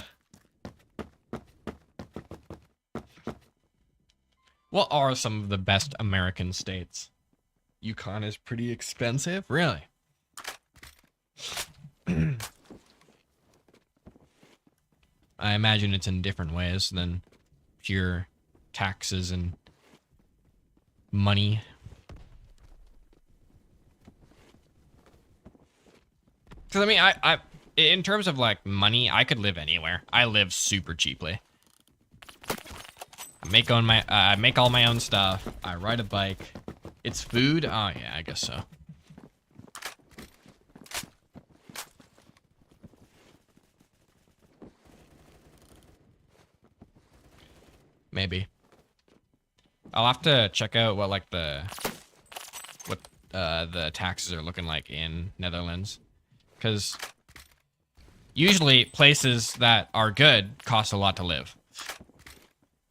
What are some of the best American states? Yukon is pretty expensive? Really? I imagine it's in different ways than pure taxes and money. Because I mean, I in terms of like money, I could live anywhere. I live super cheaply. I make all my own stuff. I ride a bike. It's food. Oh yeah, I guess so. Maybe. I'll have to check out what like the taxes are looking like in Netherlands, because usually places that are good cost a lot to live.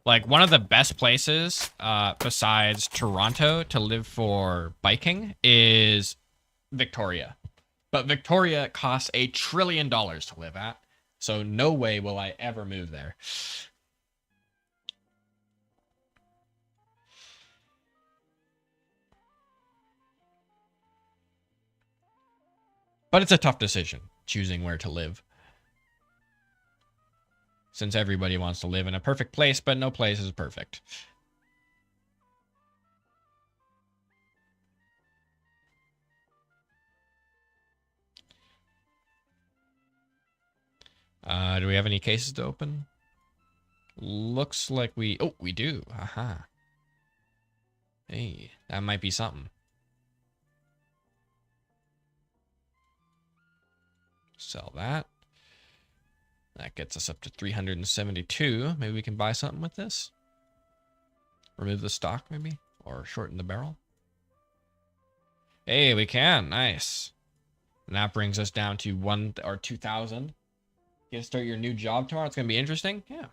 Like one of the best places besides Toronto to live for biking is Victoria. But Victoria costs $1 trillion to live at. So no way will I ever move there. But it's a tough decision, choosing where to live. Since everybody wants to live in a perfect place, but no place is perfect. Do we have any cases to open? Looks like we... Oh, we do. Aha. Hey, that might be something. Sell that. That gets us up to 372. Maybe we can buy something with this. Remove the stock, maybe? Or shorten the barrel. Hey, we can. Nice. And that brings us down to 1 or 2,000. You gonna start your new job tomorrow? It's gonna be interesting. Yeah.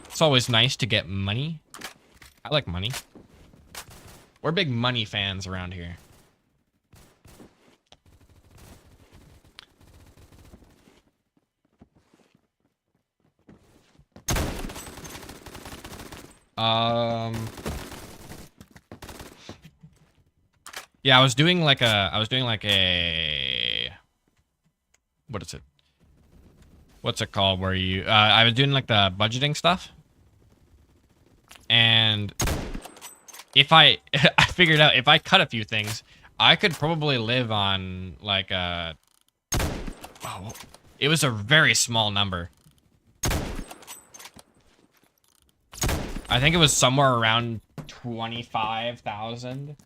It's always nice to get money. I like money. We're big money fans around here. Yeah, I was doing like a what is it? What's it called? Where you I was doing like the budgeting stuff. And if I I figured out if I cut a few things, I could probably live on like a it was a very small number. I think it was somewhere around 25,000.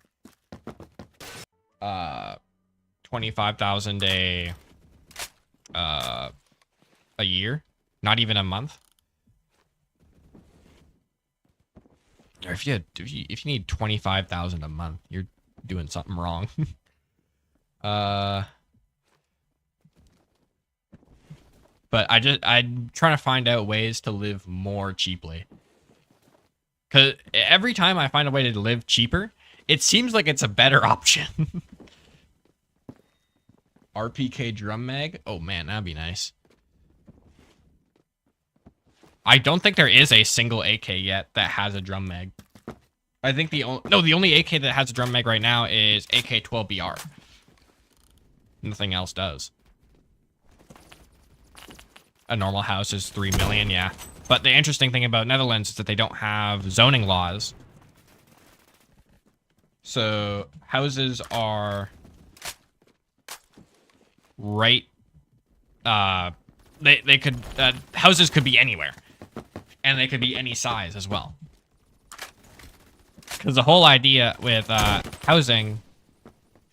25,000 a year, not even a month. Or if you need 25,000 a month, you're doing something wrong. But I'm trying to find out ways to live more cheaply. Cause every time I find a way to live cheaper, it seems like it's a better option. RPK drum mag? Oh man, that'd be nice. I don't think there is a single AK yet that has a drum mag. I think the only AK that has a drum mag right now is AK-12BR. Nothing else does. A normal house is 3 million, yeah. But the interesting thing about Netherlands is that they don't have zoning laws. So houses are right. They could houses could be anywhere, and they could be any size as well. Because the whole idea with housing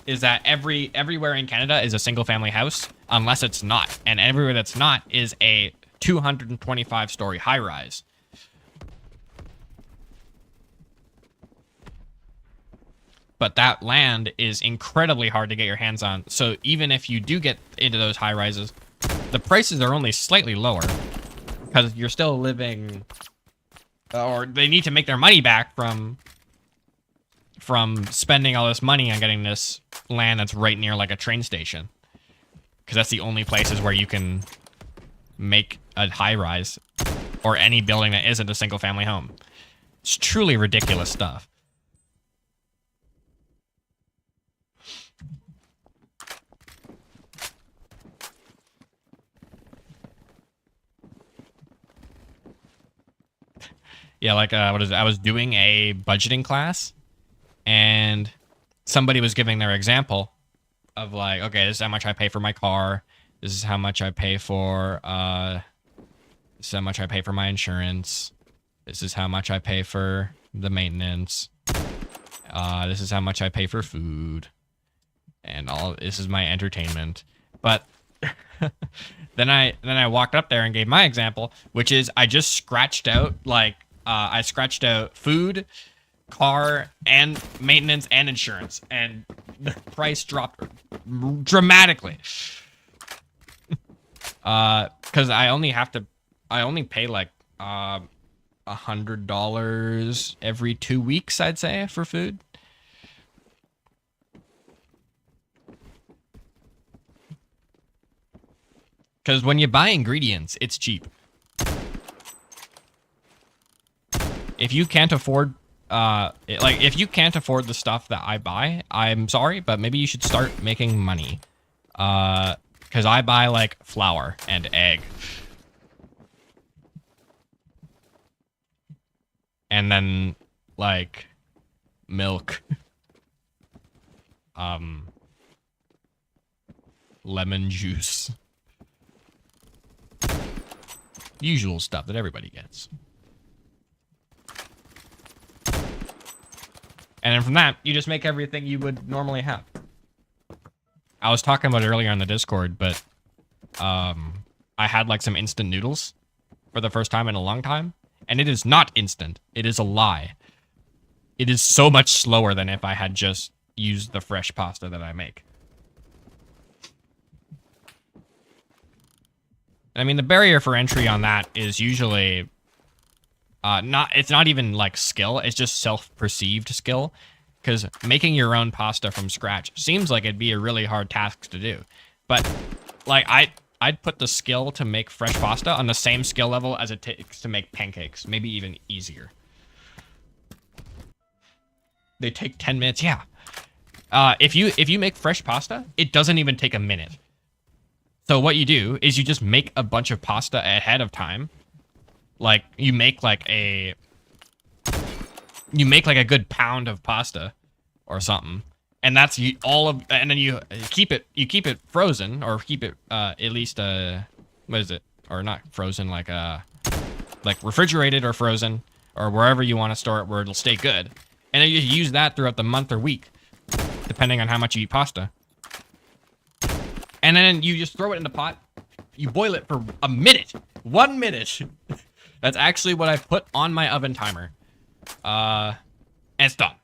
is that everywhere in Canada is a single family house unless it's not, and everywhere that's not is a 225-story high rise. But that land is incredibly hard to get your hands on. So even if you do get into those high rises, the prices are only slightly lower because you're still living, or they need to make their money back from spending all this money on getting this land that's right near like a train station. Because that's the only places where you can make a high rise or any building that isn't a single family home. It's truly ridiculous stuff. Yeah, like I was doing a budgeting class, and somebody was giving their example of like, okay, this is how much I pay for my car. This is how much I pay for this is how much I pay for my insurance. This is how much I pay for the maintenance. This is how much I pay for food. And all this is my entertainment. But then I walked up there and gave my example, which is I just scratched out like I scratched out food, car, and maintenance and insurance, and the price dropped dramatically. Because I only pay like $100 every 2 weeks, I'd say, for food. Because when you buy ingredients, it's cheap. If you can't afford, if you can't afford the stuff that I buy, I'm sorry, but maybe you should start making money. Because I buy, like, flour and egg. And then, like, milk. Lemon juice. Usual stuff that everybody gets. And then from that, you just make everything you would normally have. I was talking about it earlier on the Discord, but I had like some instant noodles for the first time in a long time. And it is not instant. It is a lie. It is so much slower than if I had just used the fresh pasta that I make. I mean, the barrier for entry on that is usually it's not even like skill, it's just self-perceived skill. Because making your own pasta from scratch seems like it'd be a really hard task to do. But like I'd put the skill to make fresh pasta on the same skill level as it takes to make pancakes, maybe even easier. They take 10 minutes, yeah. If you make fresh pasta, it doesn't even take a minute. So what you do is you just make a bunch of pasta ahead of time. Like you make like a good pound of pasta or something. And that's and then you keep it frozen, or keep it at least what is it? Or not frozen, like refrigerated or frozen, or wherever you want to store it where it'll stay good. And then you use that throughout the month or week, depending on how much you eat pasta. And then you just throw it in the pot. You boil it for a minute. 1 minute. That's actually what I put on my oven timer. And it's done.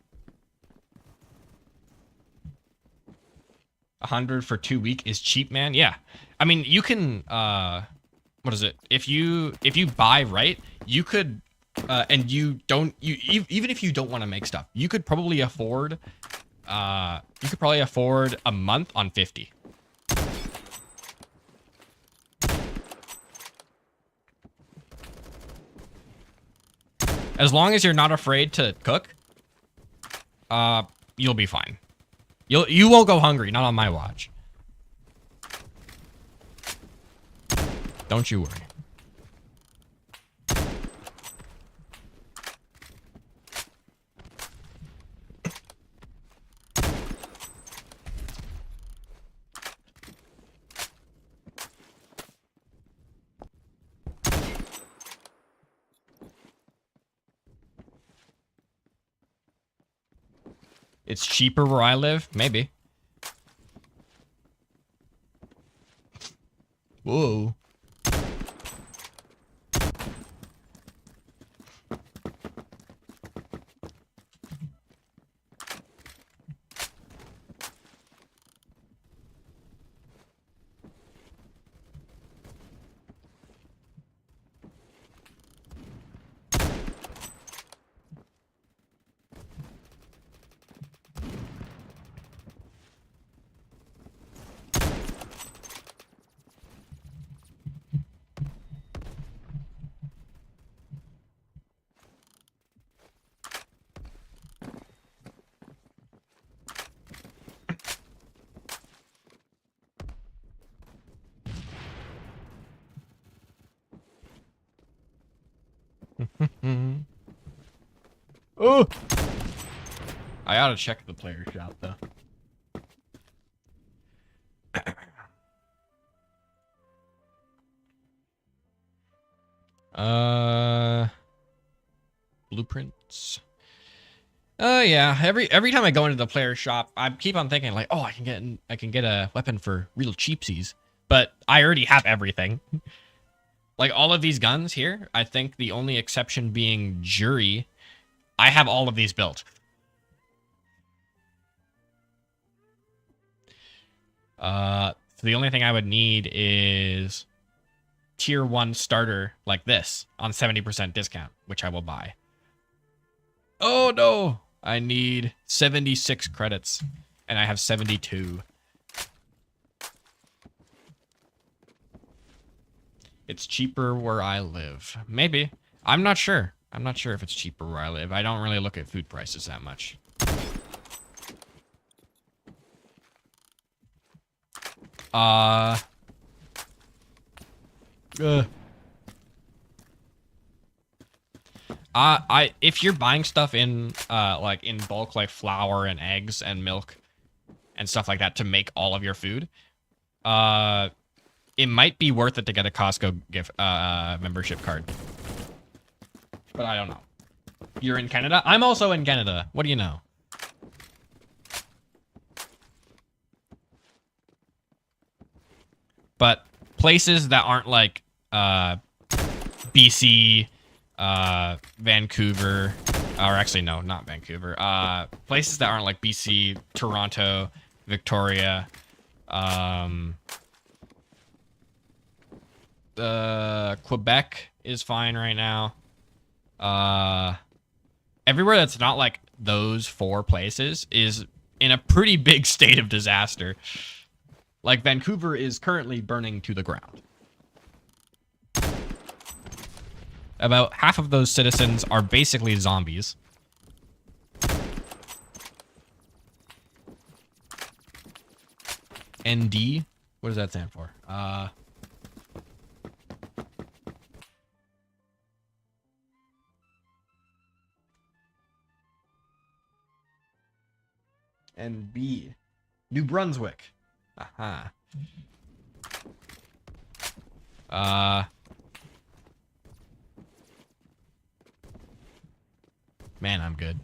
100 for 2 weeks is cheap, man. Yeah. I mean, you can, what is it? If you buy right, you could, and even if you don't want to make stuff, you could probably afford, a month on 50. As long as you're not afraid to cook, you'll be fine. You won't go hungry, not on my watch. Don't you worry. It's cheaper where I live? Maybe. Whoa. Oh! I ought to check the player shop, though. Blueprints. Yeah. Every time I go into the player shop, I keep on thinking like, oh, I can get a weapon for real cheapsies, but I already have everything. Like all of these guns here, I think the only exception being Jury, I have all of these built. So the only thing I would need is tier 1 starter like this on 70% discount, which I will buy. Oh no! I need 76 credits, and I have 72. It's cheaper where I live. Maybe. I'm not sure. I'm not sure if it's cheaper where I live. I don't really look at food prices that much. If you're buying stuff in like in bulk, like flour and eggs and milk and stuff like that to make all of your food, it might be worth it to get a Costco gift membership card. But I don't know. You're in Canada? I'm also in Canada. What do you know? But places that aren't like BC, Vancouver, or actually no, not Vancouver. Places that aren't like BC, Toronto, Victoria, Quebec is fine right now. Everywhere that's not like those 4 places is in a pretty big state of disaster. Like Vancouver is currently burning to the ground. About half of those citizens are basically zombies. ND? What does that stand for? NB. New Brunswick. Aha. Man, I'm good.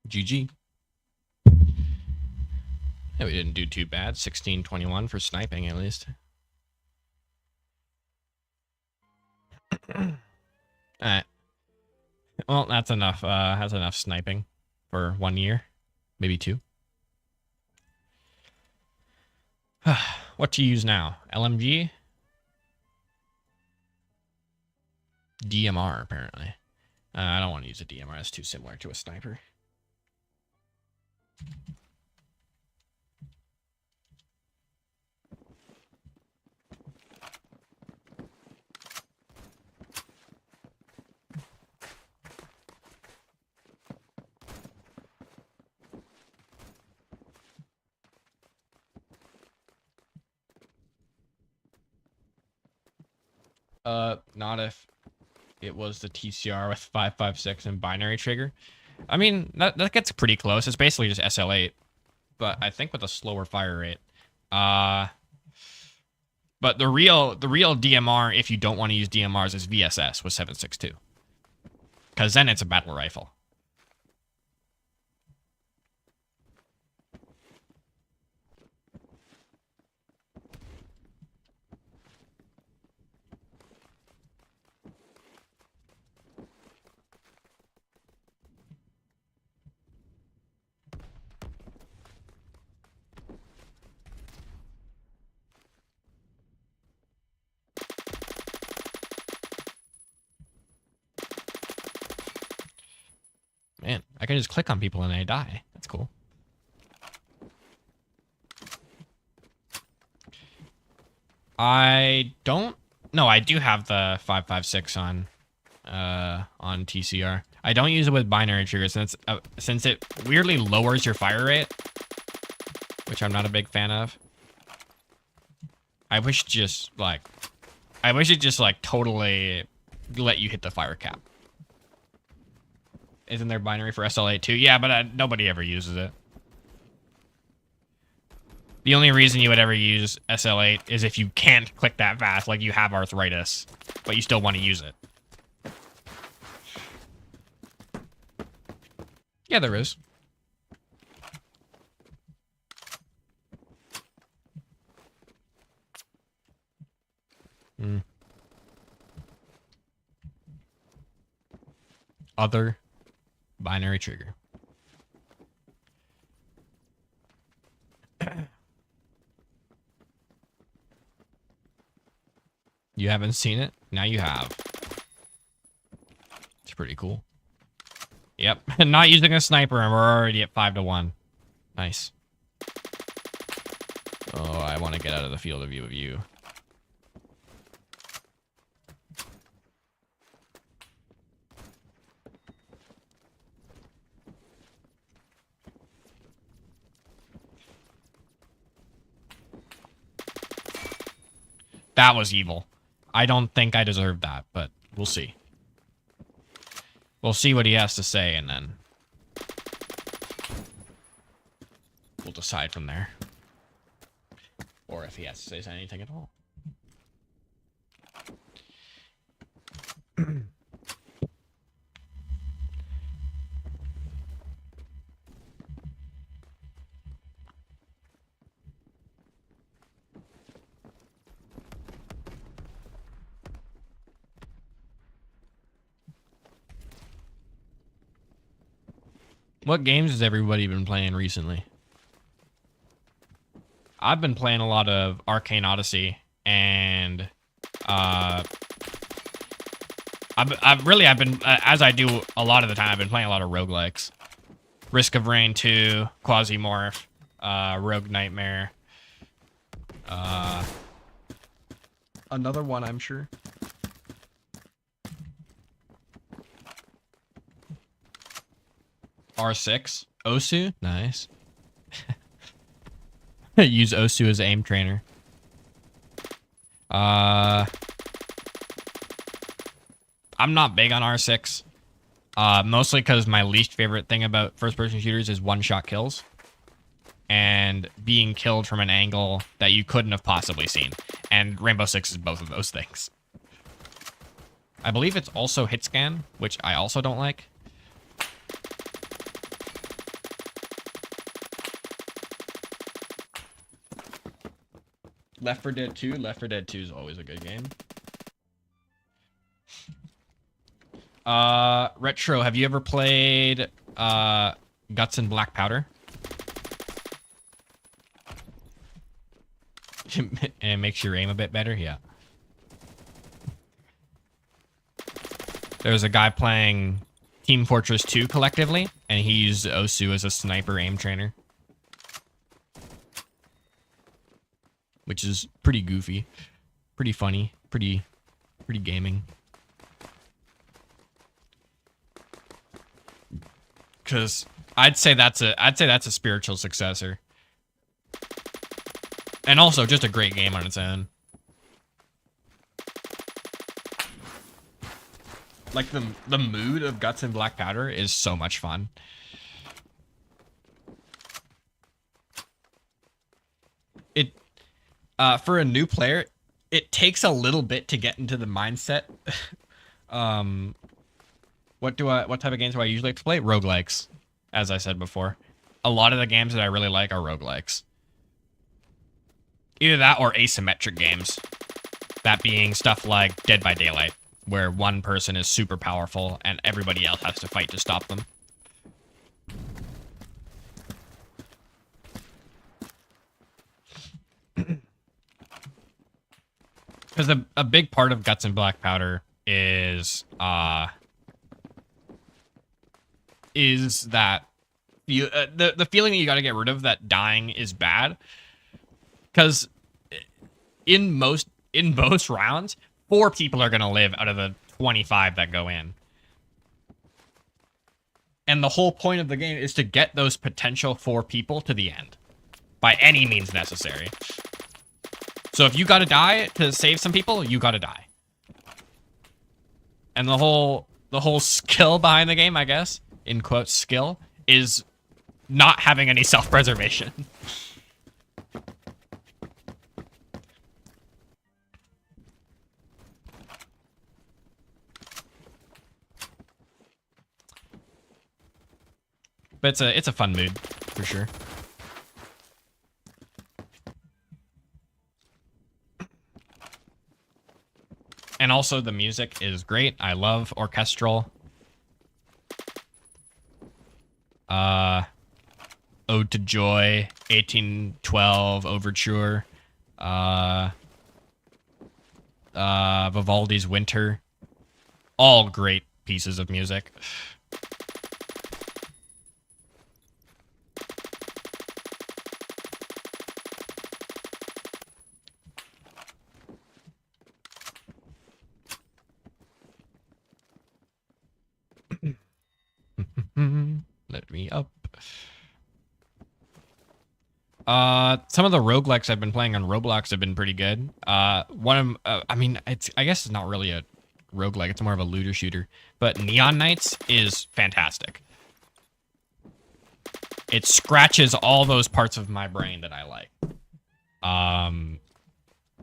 GG. Yeah, we didn't do too bad. 1621 for sniping, at least. Alright. Well, that's enough. That's enough sniping for 1 year. Maybe 2. What to use now? LMG? DMR, apparently. I don't want to use a DMR. That's too similar to a sniper. Not if it was the TCR with 5.56 and binary trigger. I mean, that gets pretty close. It's basically just SL8, but I think with a slower fire rate. But the real DMR, if you don't want to use DMRs, is VSS with 7.62, because then it's a battle rifle. Man, I can just click on people and they die. That's cool. I don't... No, I do have the 5.56 on. on TCR. I don't use it with binary triggers since it weirdly lowers your fire rate, which I'm not a big fan of. I wish it just like totally let you hit the fire cap. Isn't there binary for SL8 too? Yeah, but nobody ever uses it. The only reason you would ever use SL8 is if you can't click that fast, like you have arthritis, but you still want to use it. Yeah, there is. Other binary trigger. You haven't seen it? Now you have. It's pretty cool. Yep. Not using a sniper and we're already at 5-1. Nice. Oh, I want to get out of the field of view of you. That was evil. I don't think I deserved that, but we'll see. We'll see what he has to say, and then we'll decide from there. Or if he has to say anything at all. What games has everybody been playing recently? I've been playing a lot of Arcane Odyssey, and I've been as I do a lot of the time, I've been playing a lot of roguelikes. Risk of Rain 2, Quasimorph, Rogue Nightmare. Another one, I'm sure. R6. Osu? Nice. Use Osu as aim trainer. I'm not big on R6. Mostly because my least favorite thing about first-person shooters is one-shot kills. And being killed from an angle that you couldn't have possibly seen. And Rainbow Six is both of those things. I believe it's also hit scan, which I also don't like. Left 4 Dead 2. Left 4 Dead 2 is always a good game. Retro, have you ever played Guts and Black Powder? And it makes your aim a bit better? Yeah. There's a guy playing Team Fortress 2 collectively, and he used Osu as a sniper aim trainer. Which is pretty goofy, pretty funny, pretty gaming. Cause I'd say that's a spiritual successor. And also just a great game on its own. Like the mood of Guts and Black Powder is so much fun. For a new player, it takes a little bit to get into the mindset. What type of games do I usually like to play? Roguelikes, as I said before. A lot of the games that I really like are roguelikes. Either that or asymmetric games. That being stuff like Dead by Daylight, where one person is super powerful and everybody else has to fight to stop them. Because a big part of Guts and Black Powder is that the feeling that you got to get rid of, that dying is bad. Because in most rounds, 4 people are gonna live out of the 25 that go in. And the whole point of the game is to get those potential 4 people to the end. By any means necessary. So if you gotta die to save some people, you gotta die. And the whole skill behind the game, I guess, in quotes, skill, is not having any self-preservation. But it's a fun mood, for sure. And also the music is great. I love orchestral. Ode to Joy, 1812 Overture, Vivaldi's Winter. All great pieces of music. Let me up. Some of the roguelikes I've been playing on Roblox have been pretty good. I mean, I guess it's not really a roguelike, it's more of a looter shooter. But Neon Knights is fantastic. It scratches all those parts of my brain that I like.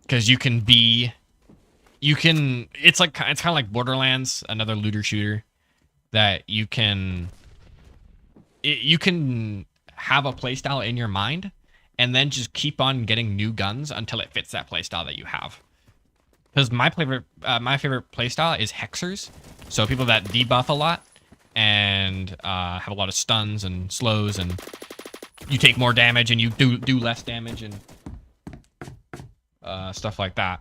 Because it's kind of like Borderlands, another looter shooter, that you can have a playstyle in your mind and then just keep on getting new guns until it fits that playstyle that you have. Because my favorite playstyle is hexers, so people that debuff a lot and have a lot of stuns and slows, and you take more damage and you do less damage and stuff like that.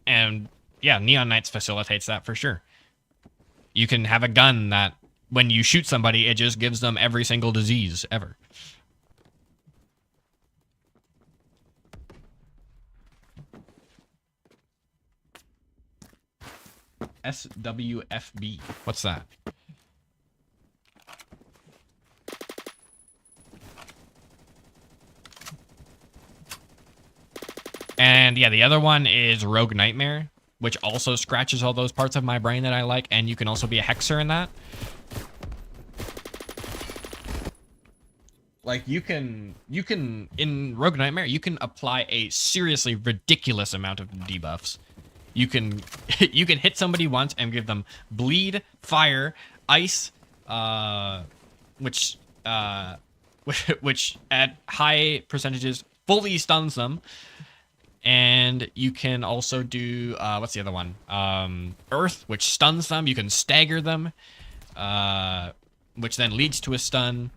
And yeah, Neon Knights facilitates that for sure. You can have a gun that when you shoot somebody, it just gives them every single disease ever. SWFB. What's that? And yeah, the other one is Rogue Nightmare, which also scratches all those parts of my brain that I like, and you can also be a hexer in that. Like you can in Rogue Nightmare, you can apply a seriously ridiculous amount of debuffs. You can hit somebody once and give them bleed, fire, ice, which at high percentages fully stuns them. And you can also do, what's the other one? Earth, which stuns them. You can stagger them, which then leads to a stun.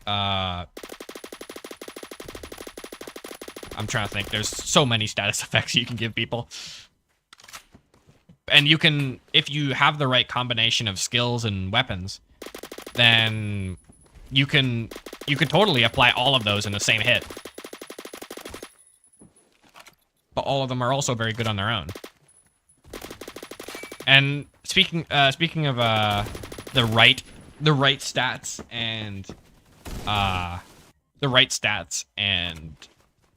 I'm trying to think. There's so many status effects you can give people. And you can, if you have the right combination of skills and weapons, then you can totally apply all of those in the same hit. But all of them are also very good on their own. And speaking of the right stats and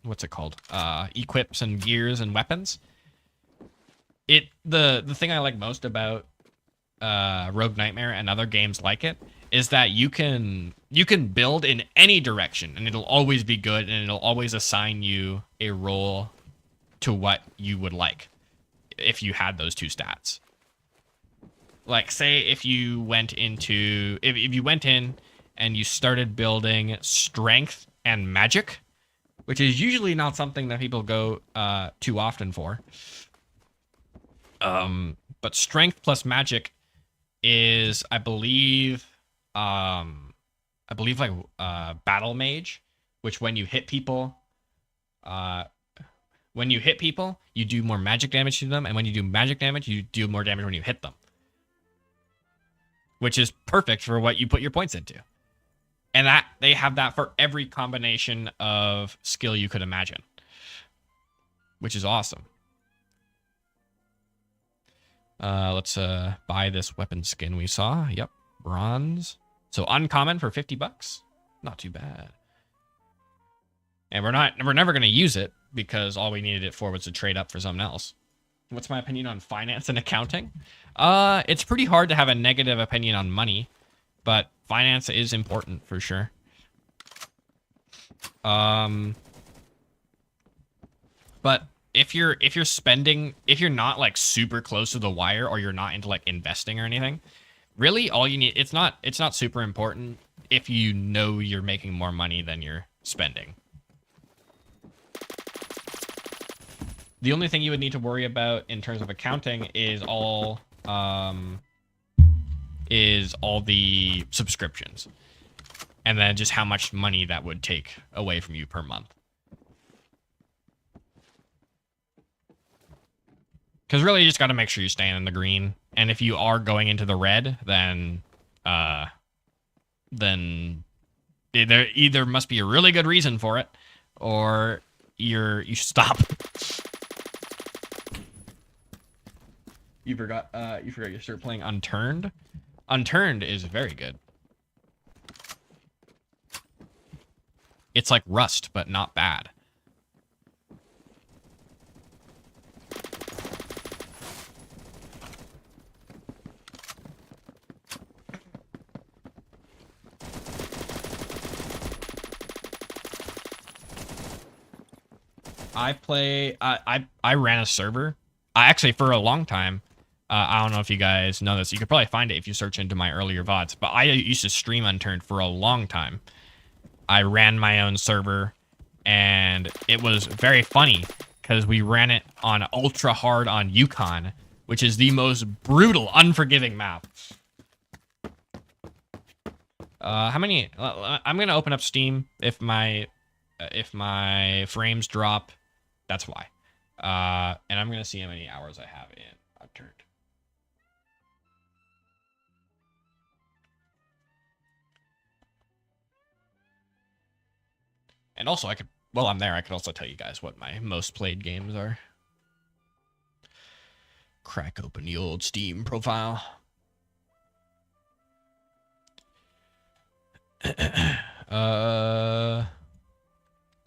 what's it called? Equips and gears and weapons. The thing I like most about Rogue Nightmare and other games like it is that you can build in any direction and it'll always be good, and it'll always assign you a role to what you would like if you had those two stats. Like, say if you went in and you started building strength and magic, which is usually not something that people go too often for. But strength plus magic is, I believe like battle mage, which when you hit people, you do more magic damage to them, and when you do magic damage, you do more damage when you hit them. Which is perfect for what you put your points into. And that they have that for every combination of skill you could imagine, which is awesome. Let's buy this weapon skin we saw. Yep, bronze. So uncommon for 50 bucks. Not too bad. And we're never gonna use it because all we needed it for was to trade up for something else. What's my opinion on finance and accounting? It's pretty hard to have a negative opinion on money, but finance is important for sure. But if you're spending, if you're not like super close to the wire, or you're not into like investing or anything, really all you need, it's not super important if you know you're making more money than you're spending. The only thing you would need to worry about in terms of accounting is all the subscriptions, and then just how much money that would take away from you per month. Because really, you just got to make sure you're staying in the green. And if you are going into the red, then there either must be a really good reason for it, or you stop. You forgot you start playing Unturned. Unturned is very good. It's like Rust, but not bad. I ran a server. I actually, for a long time, I don't know if you guys know this. You could probably find it if you search into my earlier VODs, but I used to stream Unturned for a long time. I ran my own server, and it was very funny because we ran it on ultra hard on Yukon, which is the most brutal, unforgiving map. How many? I'm gonna open up Steam. If my frames drop, that's why. And I'm gonna see how many hours I have in Unturned. And also, I could, while I'm there, I could also tell you guys what my most played games are. Crack open the old Steam profile.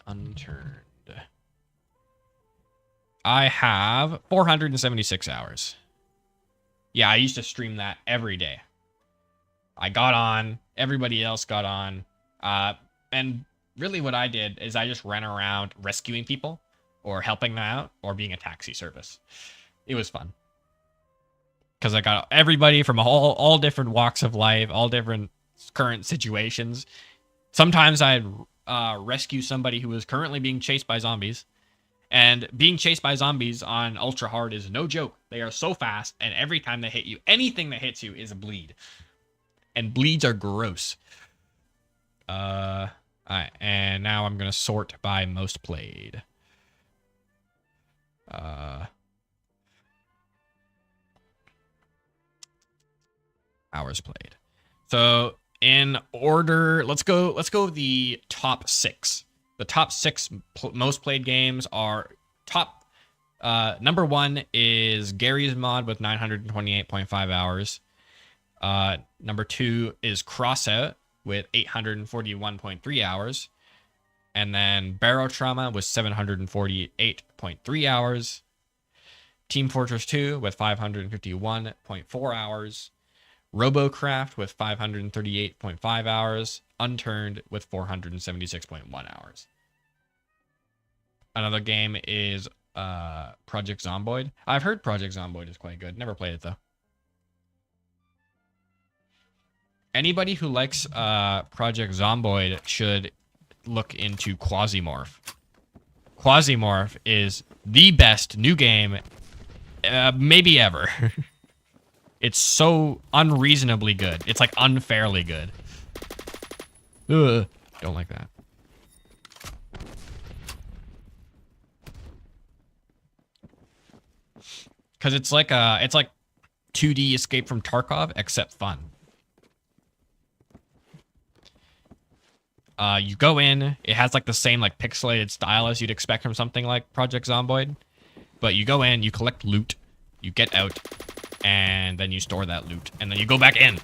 Unturned. I have 476 hours. Yeah, I used to stream that every day. I got on, everybody else got on, and really what I did is I just ran around rescuing people or helping them out or being a taxi service. It was fun. Because I got everybody from all different walks of life, all different current situations. Sometimes I'd rescue somebody who was currently being chased by zombies. And being chased by zombies on ultra hard is no joke. They are so fast, and every time they hit you, anything that hits you is a bleed. And bleeds are gross. Alright, and now I'm gonna sort by most played. Hours played. So in order, let's go the top 6. The top 6 most played games are number 1 is Gary's Mod with 928.5 hours. Number 2 is Crossout with 841.3 hours. And then Barrow Trauma with 748.3 hours. Team Fortress 2 with 551.4 hours. RoboCraft with 538.5 hours. Unturned with 476.1 hours. Another game is Project Zomboid. I've heard Project Zomboid is quite good. Never played it, though. Anybody who likes Project Zomboid should look into Quasimorph. Quasimorph is the best new game maybe ever. It's so unreasonably good. It's like unfairly good. Ugh, don't like that. Cause it's like 2D Escape from Tarkov except fun. You go in, it has like the same like pixelated style as you'd expect from something like Project Zomboid. But you go in, you collect loot, you get out, and then you store that loot, and then you go back in.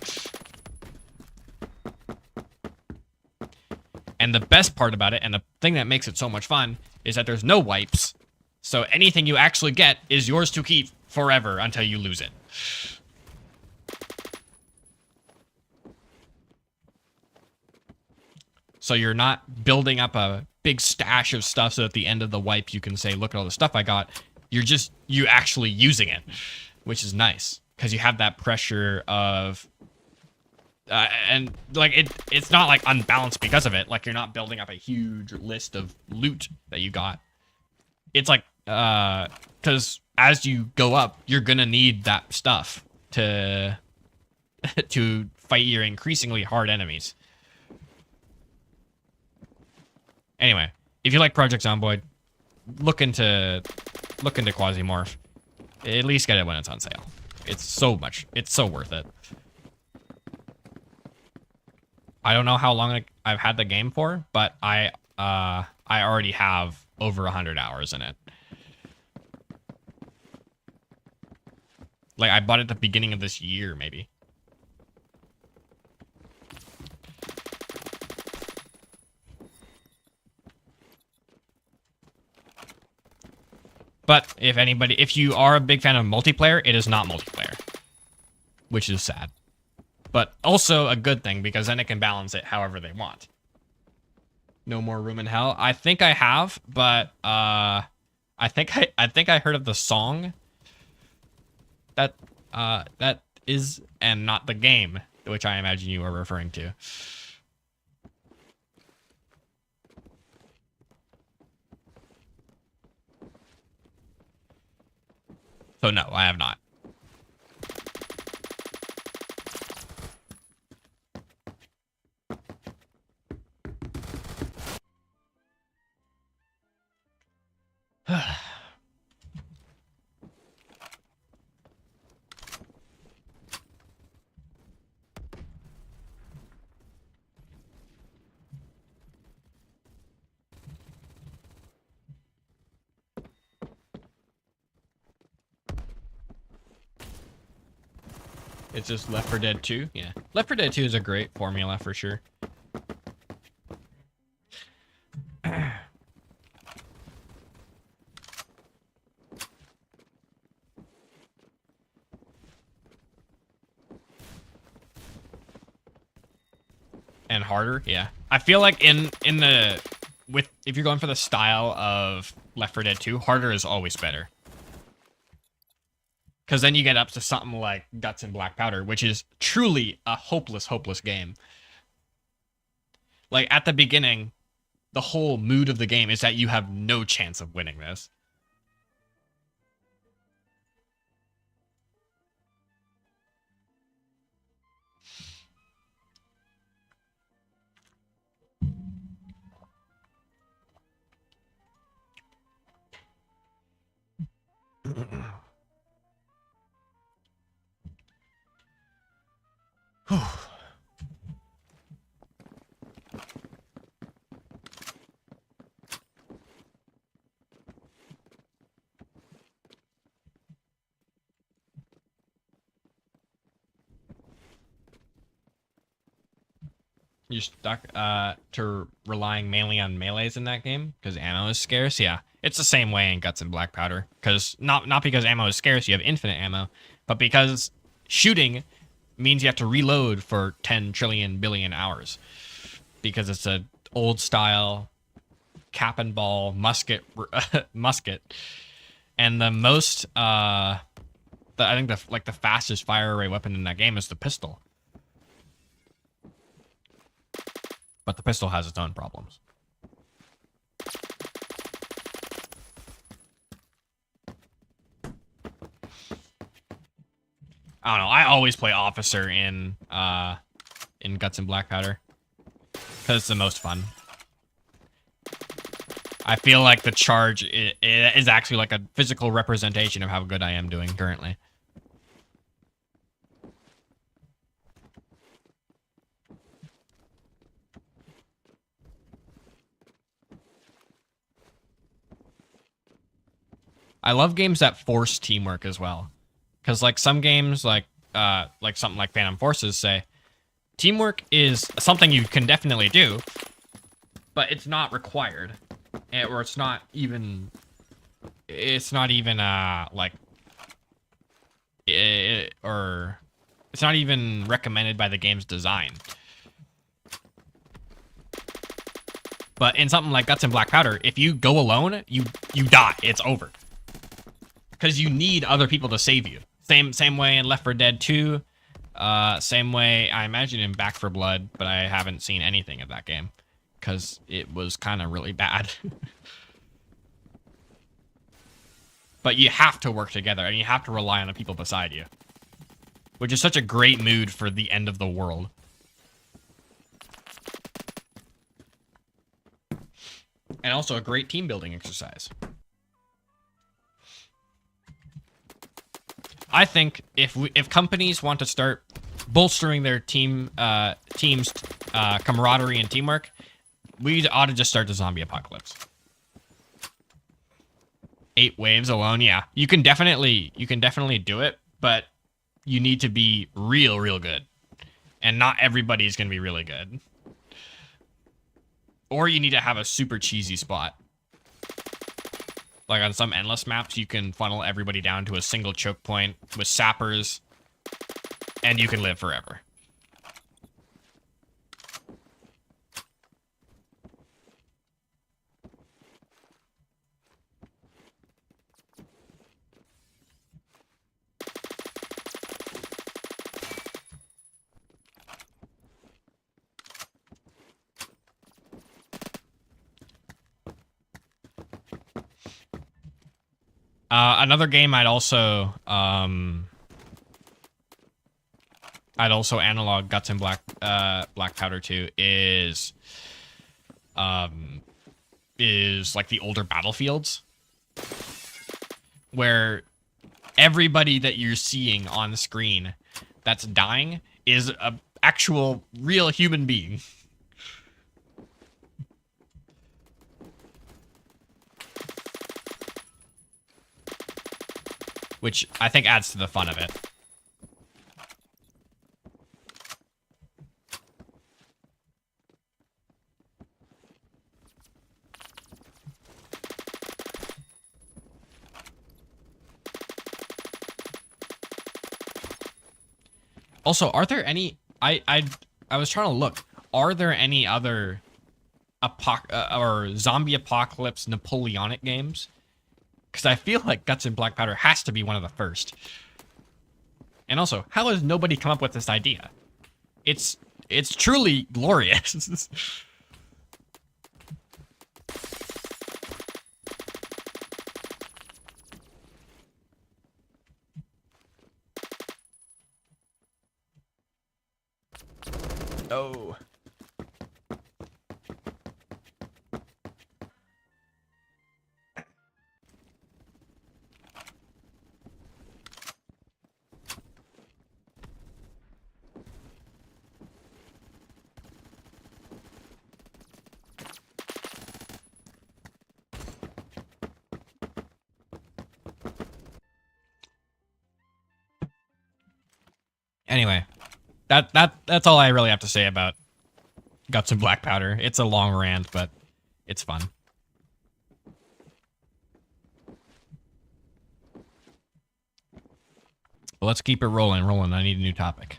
And the best part about it, and the thing that makes it so much fun, is that there's no wipes. So anything you actually get is yours to keep forever until you lose it. So you're not building up a big stash of stuff so at the end of the wipe you can say, look at all the stuff I got. You actually using it, which is nice because you have that pressure of, and like it's not like unbalanced because of it. Like you're not building up a huge list of loot that you got. It's like, because as you go up, you're gonna need that stuff to to fight your increasingly hard enemies. Anyway, if you like Project Zomboid, look into Quasimorph. At least get it when it's on sale. It's so worth it. I don't know how long I've had the game for, but I already have over 100 hours in it. Like I bought it at the beginning of this year, maybe. But if you are a big fan of multiplayer, it is not multiplayer, which is sad. But also a good thing because then it can balance it however they want. No More Room in Hell. I think I have, but I think I heard of the song that is, and not the game, which I imagine you are referring to. So no, I have not. It's just Left 4 Dead 2? Yeah. Left 4 Dead 2 is a great formula for sure. And harder, yeah. I feel like if you're going for the style of Left 4 Dead 2, harder is always better. Because then you get up to something like Guts and Black Powder, which is truly a hopeless, hopeless game. Like, at the beginning, the whole mood of the game is that you have no chance of winning this. You're stuck to relying mainly on melees in that game because ammo is scarce. Yeah, it's the same way in Guts and Black Powder. Because not because ammo is scarce, you have infinite ammo, but because shooting means you have to reload for 10 trillion billion hours because it's a old style cap and ball musket, and the most I think the fastest fire array weapon in that game is the pistol. But the pistol has its own problems. I don't know. I always play Officer in Guts and Black Powder because it's the most fun. I feel like the charge is actually like a physical representation of how good I am doing currently. I love games that force teamwork as well. Because like some games, like something like Phantom Forces, say teamwork is something you can definitely do, but it's not required, or it's not even like or it's not even recommended by the game's design. But in something like Guts and Black Powder, if you go alone, you die. It's over. Because you need other people to save you. Same way in Left 4 Dead 2. Same way, I imagine, in Back 4 Blood, but I haven't seen anything of that game. Because it was kind of really bad. But you have to work together, and you have to rely on the people beside you. Which is such a great mood for the end of the world. And also a great team building exercise. I think if companies want to start bolstering their team's camaraderie and teamwork, we ought to just start the zombie apocalypse. 8 waves alone, yeah. You can definitely do it, but you need to be real good. And not everybody's going to be really good. Or you need to have a super cheesy spot. Like on some endless maps, you can funnel everybody down to a single choke point with sappers, and you can live forever. Another game I'd also analog Guts and Black Powder to is like the older Battlefields, where everybody that you're seeing on the screen that's dying is a actual real human being. Which I think adds to the fun of it. Also, are there any... I was trying to look. Are there any other or zombie apocalypse Napoleonic games? Because I feel like Guts and Black Powder has to be one of the first. And also, how has nobody come up with this idea? It's truly glorious. Oh. Anyway, that's all I really have to say about Guts and Black Powder. It's a long rant, but it's fun. Well, let's keep it rolling. I need a new topic.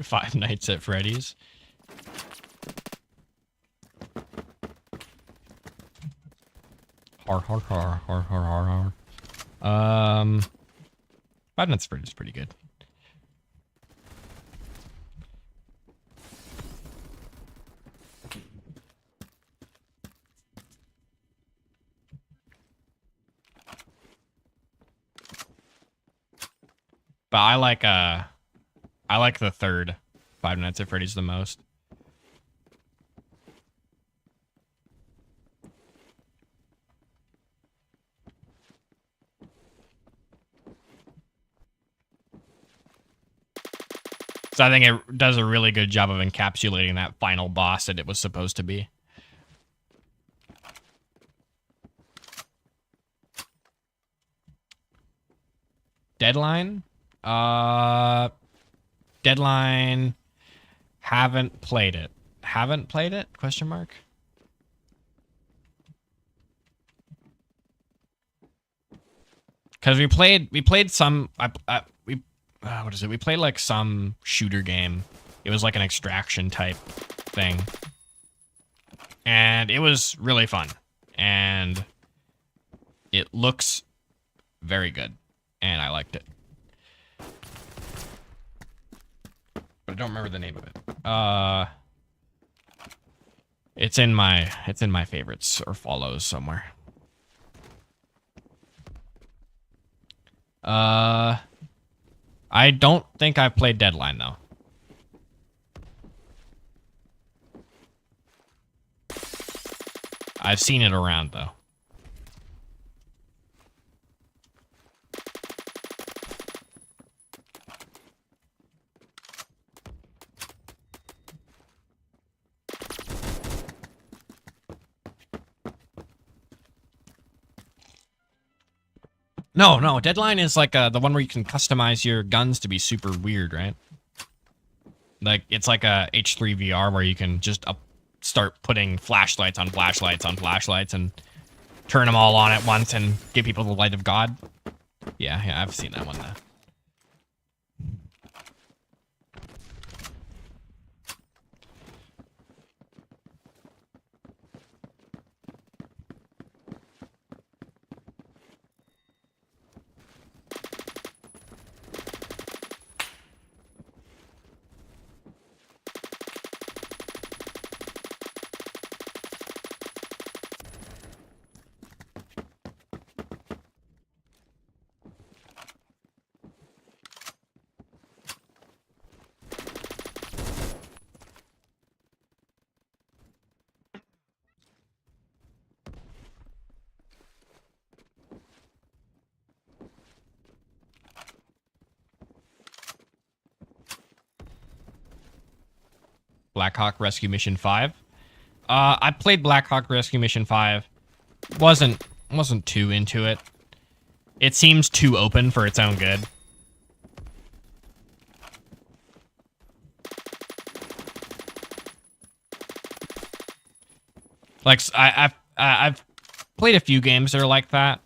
Five Nights at Freddy's. Har. Five Nights at Freddy's is pretty good. But I like the third Five Nights at Freddy's the most. So I think it does a really good job of encapsulating that final boss that it was supposed to be. Deadline? Deadline. Haven't played it. Haven't played it? Question mark. Because we played some, what is it? We played like some shooter game. It was like an extraction type thing. And it was really fun. And it looks very good. And I liked it. But I don't remember the name of it. It's in my favorites or follows somewhere. I don't think I've played Deadline though. I've seen it around though. No, Deadline is like the one where you can customize your guns to be super weird, right? Like, it's like a H3 VR where you can just start putting flashlights on flashlights on flashlights and turn them all on at once and give people the light of God. Yeah, I've seen that one though. Black Hawk Rescue Mission 5. I played Black Hawk Rescue Mission 5. Wasn't too into it. It seems too open for its own good. Like, I've played a few games that are like that.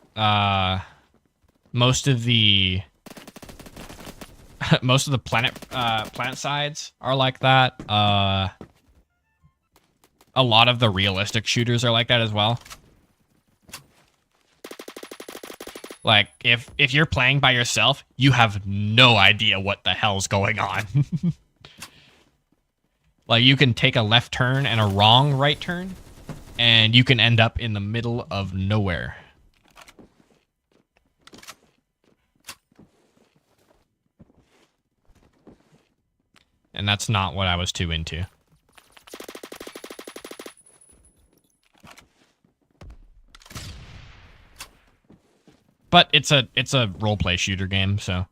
Most of the planet sides are like that. A lot of the realistic shooters are like that as well. Like, if you're playing by yourself, you have no idea what the hell's going on. Like, you can take a left turn and a wrong right turn, and you can end up in the middle of nowhere. And that's not what I was too into. But it's a role-play shooter game, so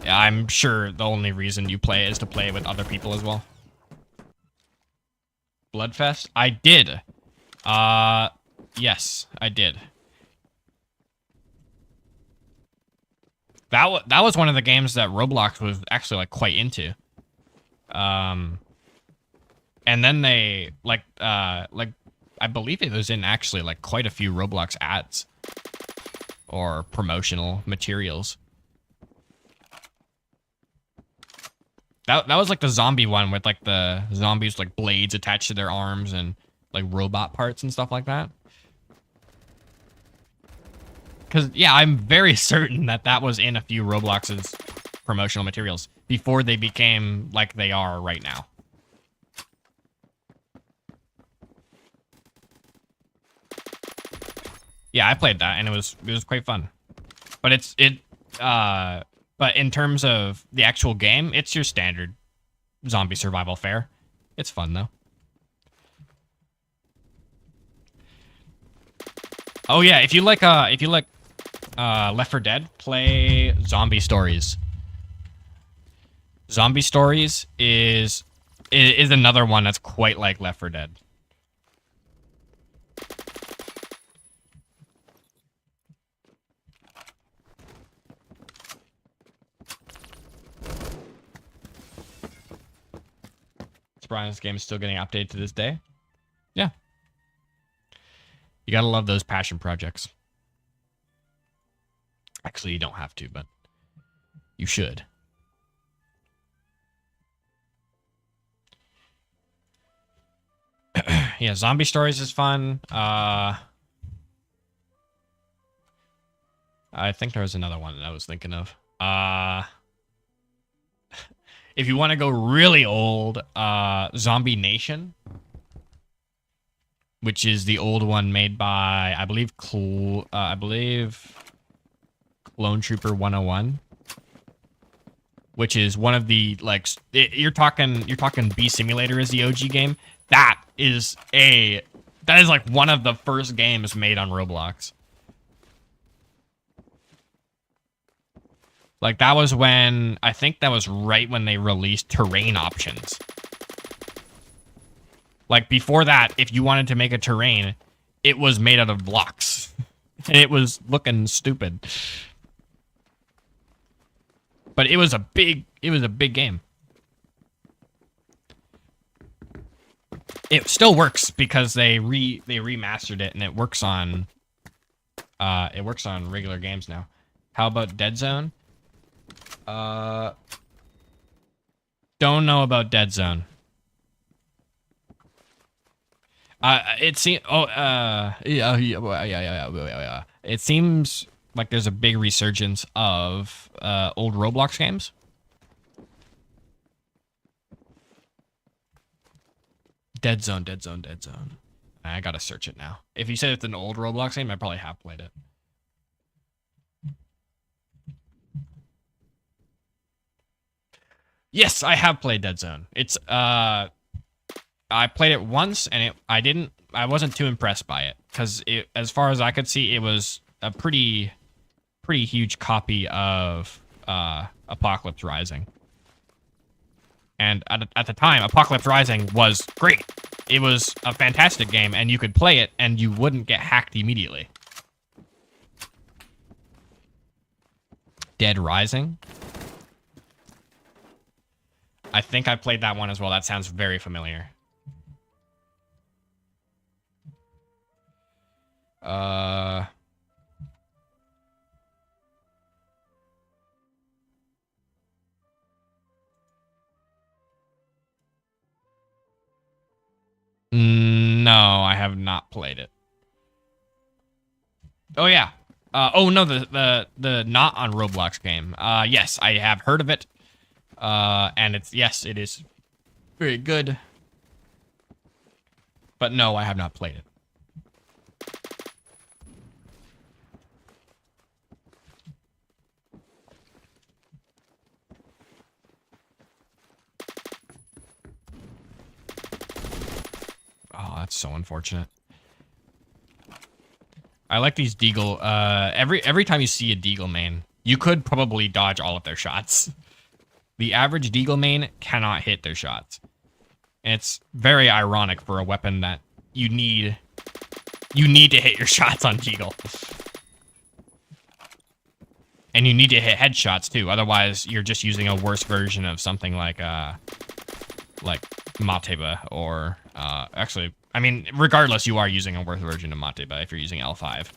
I'm sure the only reason you play is to play with other people as well. Bloodfest? I did. Yes, I did. That was one of the games that Roblox was actually like quite into. And then they like I believe it was in actually like quite a few Roblox ads or promotional materials. That was like the zombie one with like the zombies like blades attached to their arms and like robot parts and stuff like that. Because, yeah, I'm very certain that was in a few Roblox's promotional materials before they became like they are right now. Yeah, I played that and it was quite fun. But But in terms of the actual game, it's your standard zombie survival fare. It's fun though. Oh yeah, if you like Left 4 Dead, play Zombie Stories. Zombie Stories is another one that's quite like Left 4 Dead. Brian's game is still getting updated to this day. Yeah. You gotta love those passion projects. Actually, you don't have to, but you should. Yeah, Zombie Stories is fun. I think there was another one that I was thinking of. If you want to go really old, Zombie Nation, which is the old one made by, I believe Clone Trooper 101, which is one of the, like, you're talking Bee Simulator is the OG game. That is like one of the first games made on Roblox. Like, that was when, I think that was right when they released terrain options. Like, before that, if you wanted to make a terrain, it was made out of blocks. And it was looking stupid. But it was a big game. It still works because they remastered it and it works on regular games now. How about Dead Zone? Don't know about Dead Zone. It seems. Yeah. It seems like there's a big resurgence of old Roblox games. Dead Zone. I gotta search it now. If you said it's an old Roblox game, I probably have played it. Yes, I have played Dead Zone. It's I played it once and I wasn't too impressed by it because as far as I could see, it was a pretty huge copy of Apocalypse Rising. And at the time, Apocalypse Rising was great. It was a fantastic game, and you could play it, and you wouldn't get hacked immediately. Dead Rising? I think I played that one as well. That sounds very familiar. No, I have not played it. Oh yeah. Oh no, the not on Roblox game. Yes, I have heard of it. And it is very good. But no, I have not played it. Oh, that's so unfortunate. I like these Deagle. Every time you see a Deagle main, you could probably dodge all of their shots. The average Deagle main cannot hit their shots. And it's very ironic for a weapon that you need to hit your shots on Deagle. And you need to hit headshots too, otherwise you're just using a worse version of something like Mateba or actually, I mean, regardless, you are using a worse version of Mateba if you're using L5.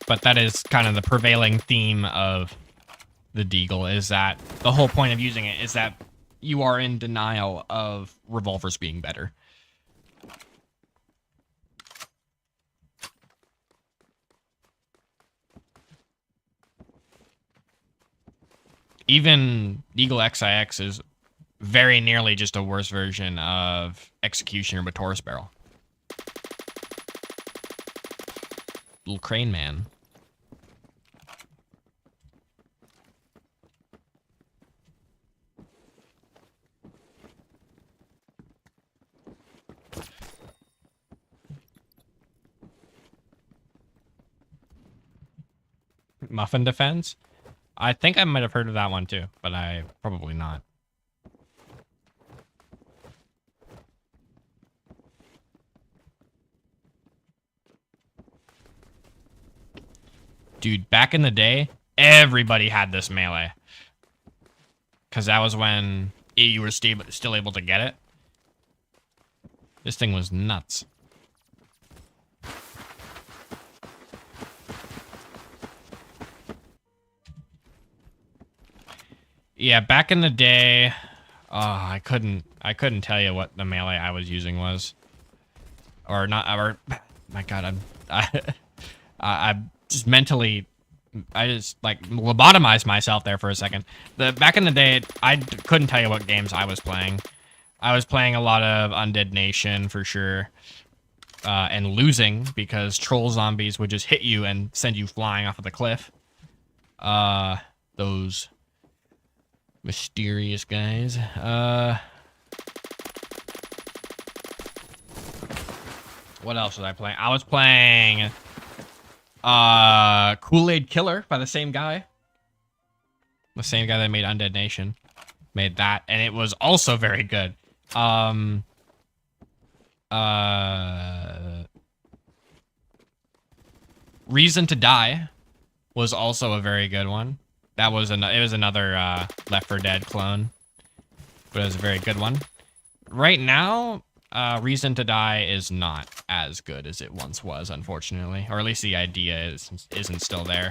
But that is kind of the prevailing theme of the Deagle is that the whole point of using it is that you are in denial of revolvers being better. Even Deagle XIX is very nearly just a worse version of Executioner with Taurus Barrel. Little Crane Man. Muffin Defense? I think I might have heard of that one too, but I probably not. Dude, back in the day, everybody had this melee. Because that was when you were still able to get it. This thing was nuts. Yeah, back in the day, I couldn't tell you what the melee I was using was. Or not, or, my god, I just mentally, I just, like, lobotomized myself there for a second. Back in the day, I couldn't tell you what games I was playing. I was playing a lot of Undead Nation, for sure. And losing, because troll zombies would just hit you and send you flying off of the cliff. Those mysterious guys. What else was I playing? I was playing Kool-Aid Killer by the same guy. The same guy that made Undead Nation. Made that, and it was also very good. Reason to Die was also a very good one. That was it was another Left 4 Dead clone, but it was a very good one. Right now, Reason to Die is not as good as it once was, unfortunately, or at least the idea isn't still there.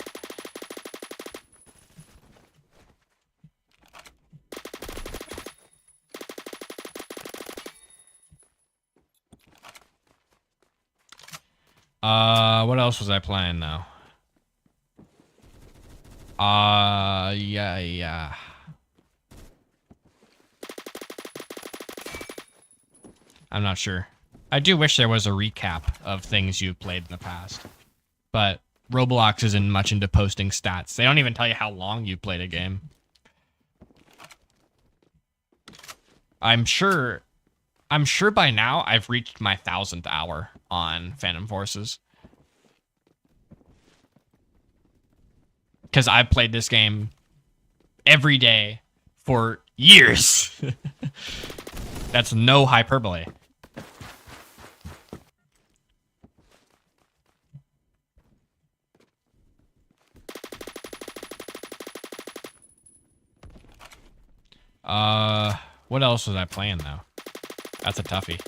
What else was I playing though? Yeah. I'm not sure. I do wish there was a recap of things you've played in the past. But Roblox isn't much into posting stats. They don't even tell you how long you played a game. I'm sure by now I've reached my 1,000th hour on Phantom Forces. Because I've played this game every day for years. That's no hyperbole. What else was I playing though? That's a toughie.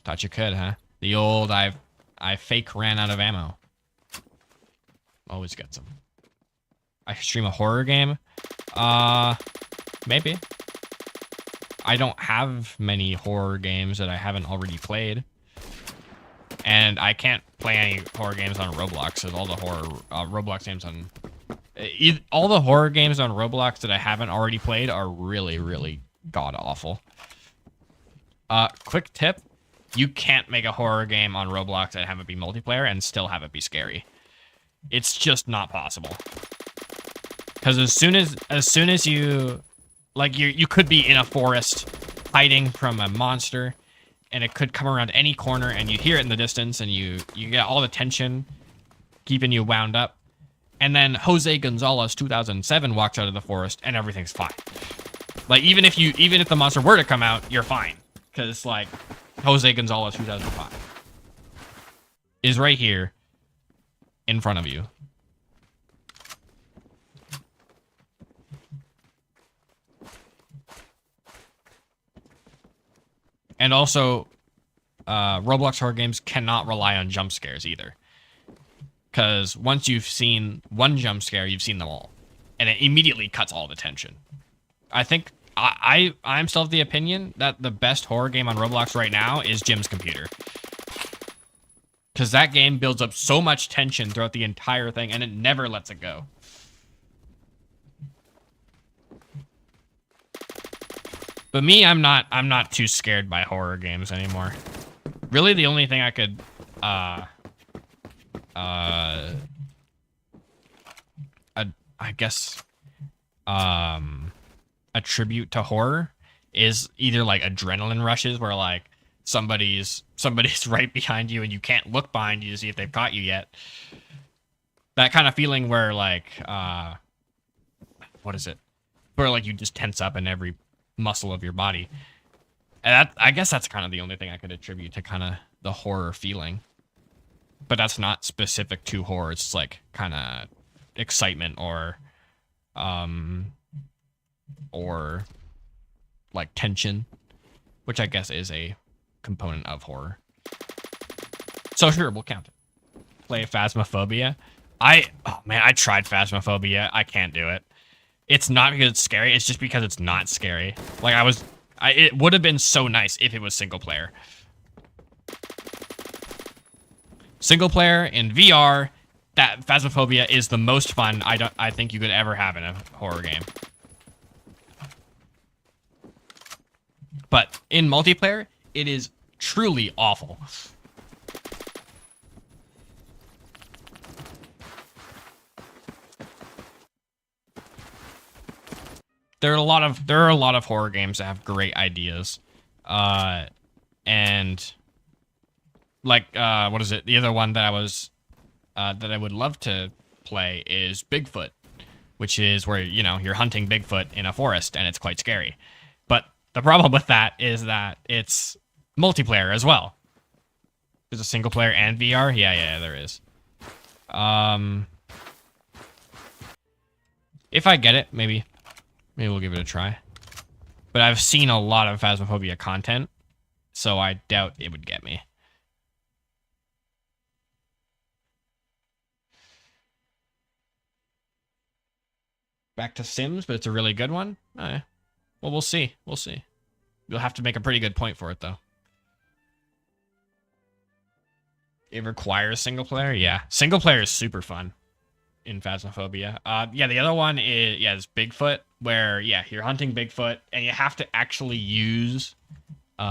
Thought you could, huh? The old I fake ran out of ammo. Always get some. I stream a horror game? Maybe. I don't have many horror games that I haven't already played. And I can't play any horror games on Roblox, because all the horror Roblox games on... all the horror games on Roblox that I haven't already played are really, really god-awful. Quick tip. You can't make a horror game on Roblox and have it be multiplayer and still have it be scary. It's just not possible. Because as soon as you... Like, you could be in a forest hiding from a monster, and it could come around any corner, and you hear it in the distance, and you get all the tension keeping you wound up. And then Jose Gonzalez 2007 walks out of the forest, and everything's fine. Like, even if the monster were to come out, you're fine. Because, like, Jose Gonzalez 2005 is right here in front of you. And also, Roblox horror games cannot rely on jump scares either. Because once you've seen one jump scare, you've seen them all. And it immediately cuts all the tension. I think I'm still of the opinion that the best horror game on Roblox right now is Jim's Computer. Because that game builds up so much tension throughout the entire thing, and it never lets it go. But me, I'm not too scared by horror games anymore. Really, the only thing I could I guess attribute to horror is either like adrenaline rushes where like somebody's right behind you and you can't look behind you to see if they've caught you yet. That kind of feeling where like what is it? Where like you just tense up in every muscle of your body. And I guess that's kind of the only thing I could attribute to kind of the horror feeling. But that's not specific to horror. It's like kind of excitement or like tension, which I guess is a component of horror. So sure, we'll count it. Play Phasmophobia. Oh man, I tried Phasmophobia. I can't do it. It's not because it's scary. It's just because it's not scary. Like it would have been so nice if it was single player. Single player in VR, that Phasmophobia is the most fun I think you could ever have in a horror game. But in multiplayer, it is truly awful. There are a lot of horror games that have great ideas. And like what is it? The other one that I would love to play is Bigfoot, which is where, you know, you're hunting Bigfoot in a forest and it's quite scary. But the problem with that is that it's multiplayer as well. There's a single player and VR? Yeah, there is. If I get it, maybe we'll give it a try. But I've seen a lot of Phasmophobia content, so I doubt it would get me. Back to Sims, but it's a really good one? Well, we'll see. We'll see. You'll have to make a pretty good point for it, though. It requires single player? Yeah. Single player is super fun in Phasmophobia. Yeah, the other one is Bigfoot, where, yeah, you're hunting Bigfoot, and you have to actually use, you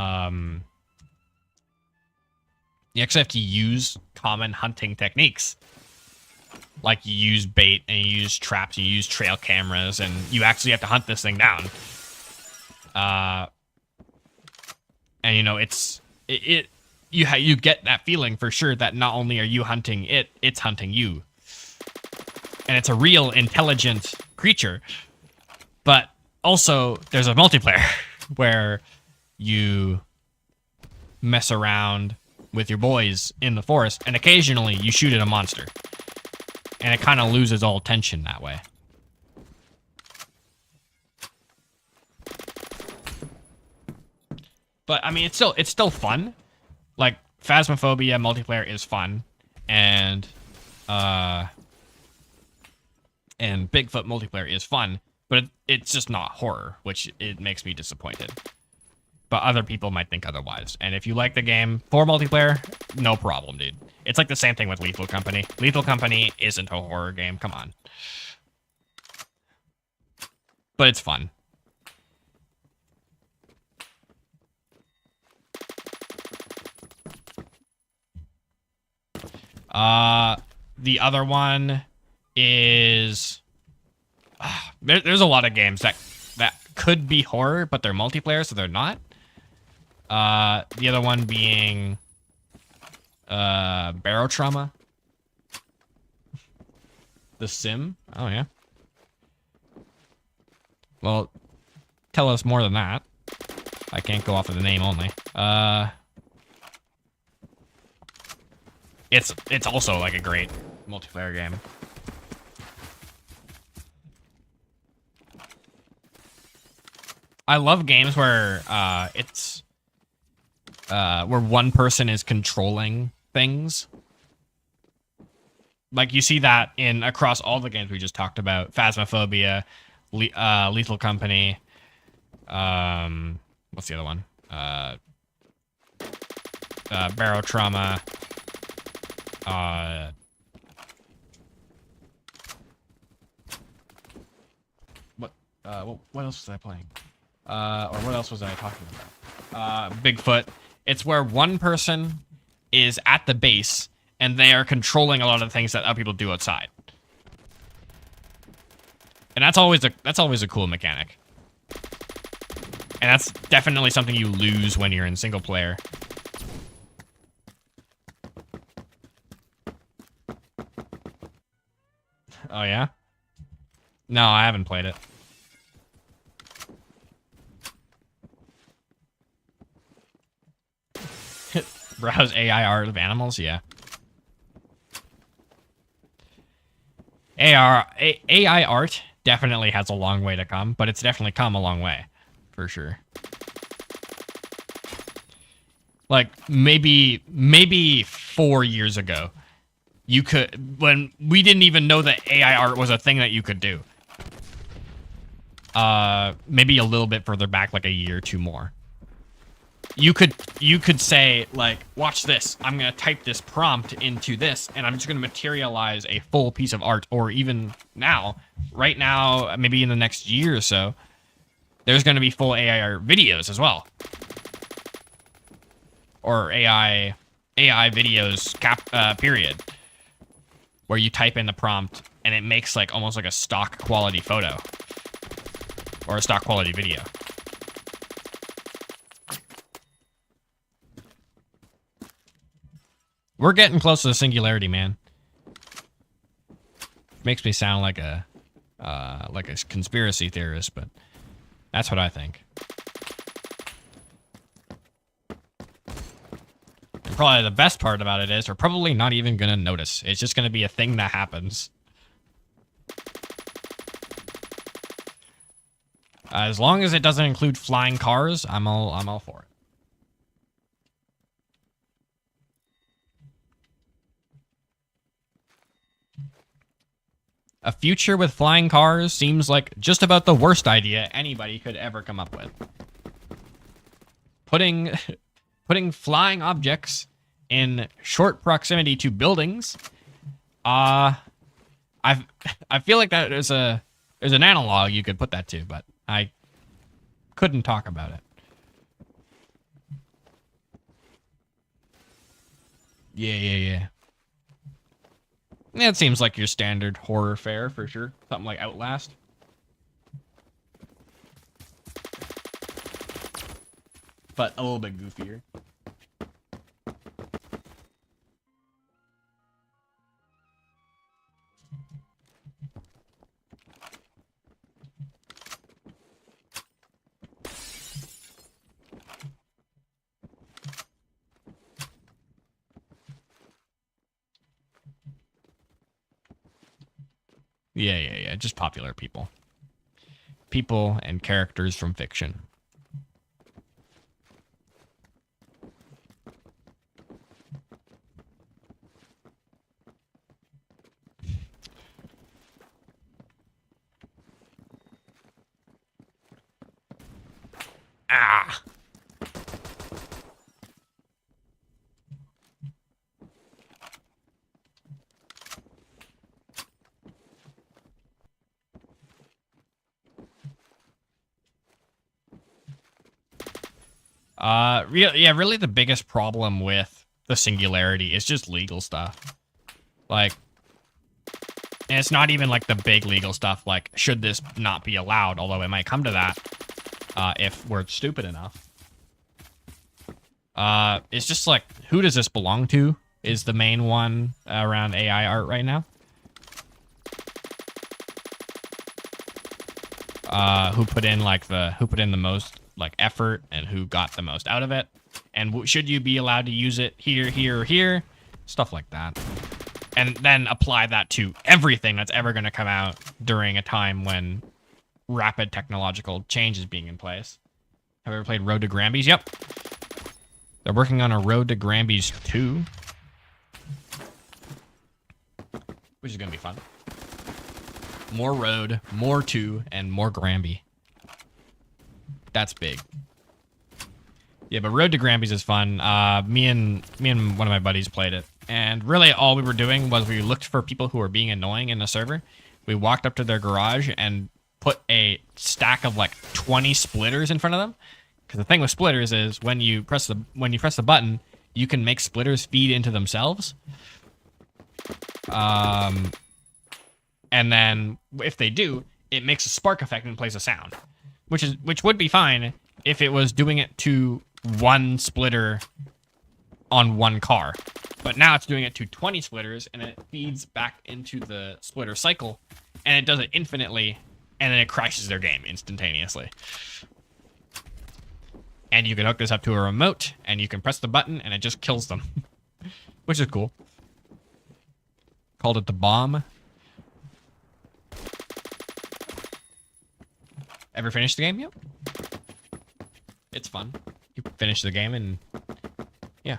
actually have to use common hunting techniques. Like, you use bait, and you use traps, you use trail cameras, and you actually have to hunt this thing down. And, you know, you get that feeling for sure that not only are you hunting it, it's hunting you. And it's a real intelligent creature. But also, there's a multiplayer where you mess around with your boys in the forest, and occasionally you shoot at a monster. And it kind of loses all tension that way. But, I mean, it's still fun. Like, Phasmophobia multiplayer is fun. And Bigfoot multiplayer is fun. But it's just not horror, which it makes me disappointed. But other people might think otherwise. And if you like the game for multiplayer, no problem, dude. It's like the same thing with Lethal Company. Lethal Company isn't a horror game, come on. But it's fun. The other one is... there's a lot of games that could be horror, but they're multiplayer, so they're not. The other one being Barrow Trauma. The Sim. Oh, yeah. Well, tell us more than that. I can't go off of the name only. It's also like a great multiplayer game. I love games where it's where one person is controlling things. Like you see that in across all the games we just talked about: Phasmophobia, Lethal Company. What's the other one? Barrow Trauma. What else was I playing? Or what else was I talking about? Bigfoot. It's where one person is at the base and they are controlling a lot of the things that other people do outside. And that's always a cool mechanic. And that's definitely something you lose when you're in single player. Oh yeah? No, I haven't played it. Browse AI art of animals? Yeah. AI art definitely has a long way to come, but it's definitely come a long way. For sure. Like, maybe 4 years ago, you could, when we didn't even know that AI art was a thing that you could do. Maybe a little bit further back, like a year or two more. You could say, like, watch this. I'm going to type this prompt into this, and I'm just going to materialize a full piece of art. Or even now, right now, maybe in the next year or so, there's going to be full AI art videos as well. Or AI videos, period. Where you type in the prompt, and it makes, like, almost like a stock quality photo. Or a stock quality video. We're getting close to the singularity, man. Makes me sound like a conspiracy theorist, but that's what I think. And probably the best part about it is we're probably not even gonna notice. It's just gonna be a thing that happens. As long as it doesn't include flying cars, I'm all for it. A future with flying cars seems like just about the worst idea anybody could ever come up with. Putting flying objects in short proximity to buildings, I feel like that there's an analog you could put that to, but I couldn't talk about it. Yeah. Yeah, it seems like your standard horror fare, for sure. Something like Outlast. But a little bit goofier. Yeah. Just popular people. People and characters from fiction. Ah! Really the biggest problem with the singularity is just legal stuff. Like, and it's not even like the big legal stuff, like, should this not be allowed, although it might come to that, if we're stupid enough. It's just like, who does this belong to is the main one around AI art right now. Who put in the most like effort and who got the most out of it, and should you be allowed to use it here, or here, stuff like that, and then apply that to everything that's ever going to come out during a time when rapid technological change is being in place. Have you ever played Road to Granby's? Yep. They're working on a Road to Granby's 2. Which is going to be fun. More Road, more 2, and more Granby. That's big. Yeah, but Road to Granby's is fun. Me and one of my buddies played it. And really all we were doing was we looked for people who were being annoying in the server. We walked up to their garage and put a stack of like 20 splitters in front of them. Because the thing with splitters is when you press the button, you can make splitters feed into themselves. And then if they do, it makes a spark effect and plays a sound, which would be fine if it was doing it to one splitter on one car. But now it's doing it to 20 splitters and it feeds back into the splitter cycle and it does it infinitely and then it crashes their game instantaneously. And you can hook this up to a remote, and you can press the button, and it just kills them. Which is cool. Called it the bomb. Ever finished the game yet? It's fun. You finish the game, and yeah.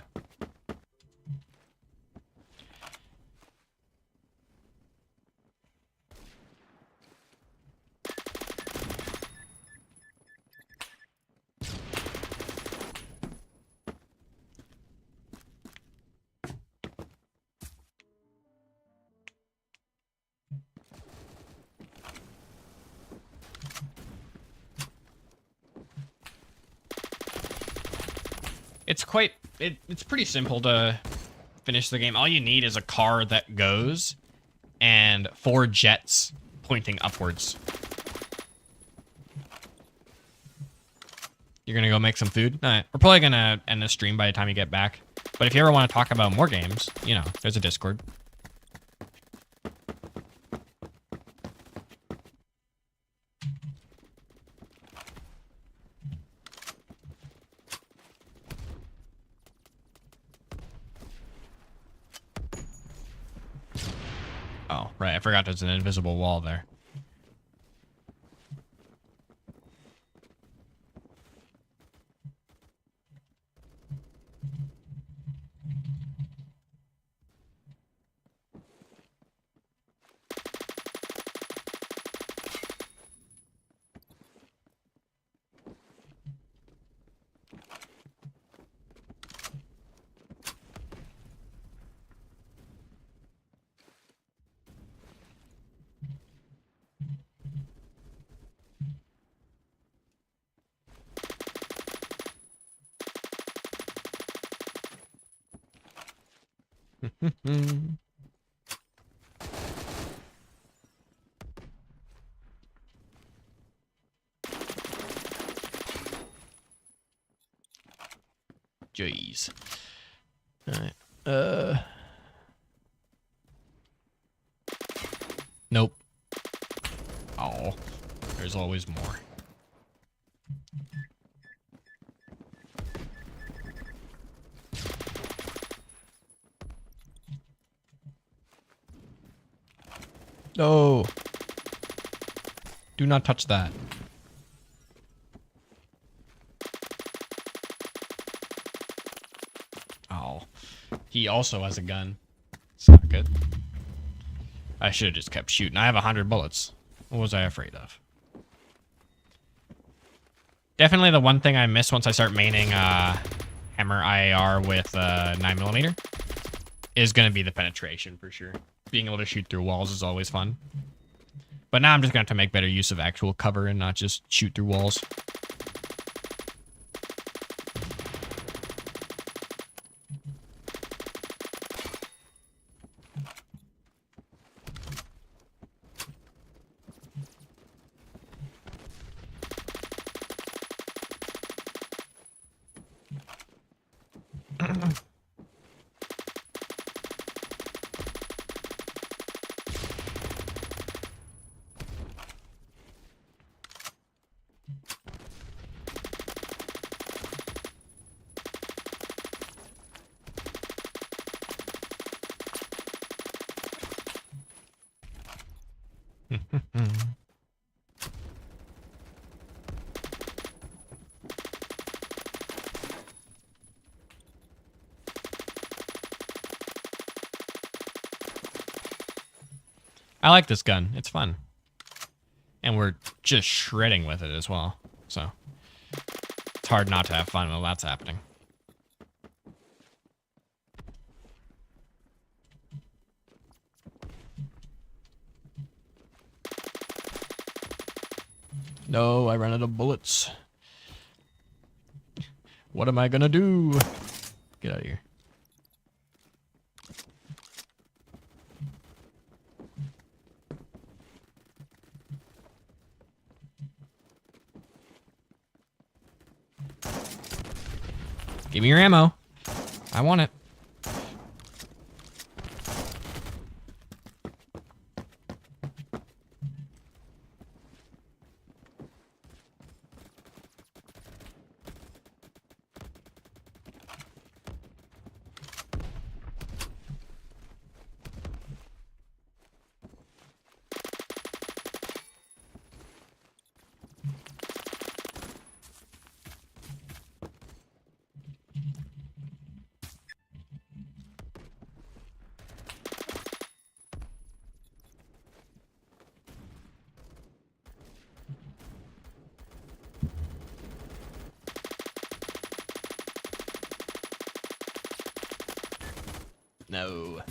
It's pretty simple to finish the game. All you need is a car that goes and 4 jets pointing upwards. You're gonna go make some food? All right. We're probably gonna end the stream by the time you get back. But if you ever want to talk about more games, you know, there's a Discord. Oh, right. I forgot there's an invisible wall there. Jeez. Alright. Nope. Oh. There's always more. No. Do not touch that. Oh. He also has a gun. It's not good. I should have just kept shooting. I have 100 bullets. What was I afraid of? Definitely the one thing I miss once I start maining Hammer IAR with 9mm is going to be the penetration for sure. Being able to shoot through walls is always fun. But now I'm just going to have to make better use of actual cover and not just shoot through walls. I like this gun. It's fun. And we're just shredding with it as well. So it's hard not to have fun while that's happening. No, I ran out of bullets. What am I gonna do? Get out of here. Give me your ammo. I want it. No.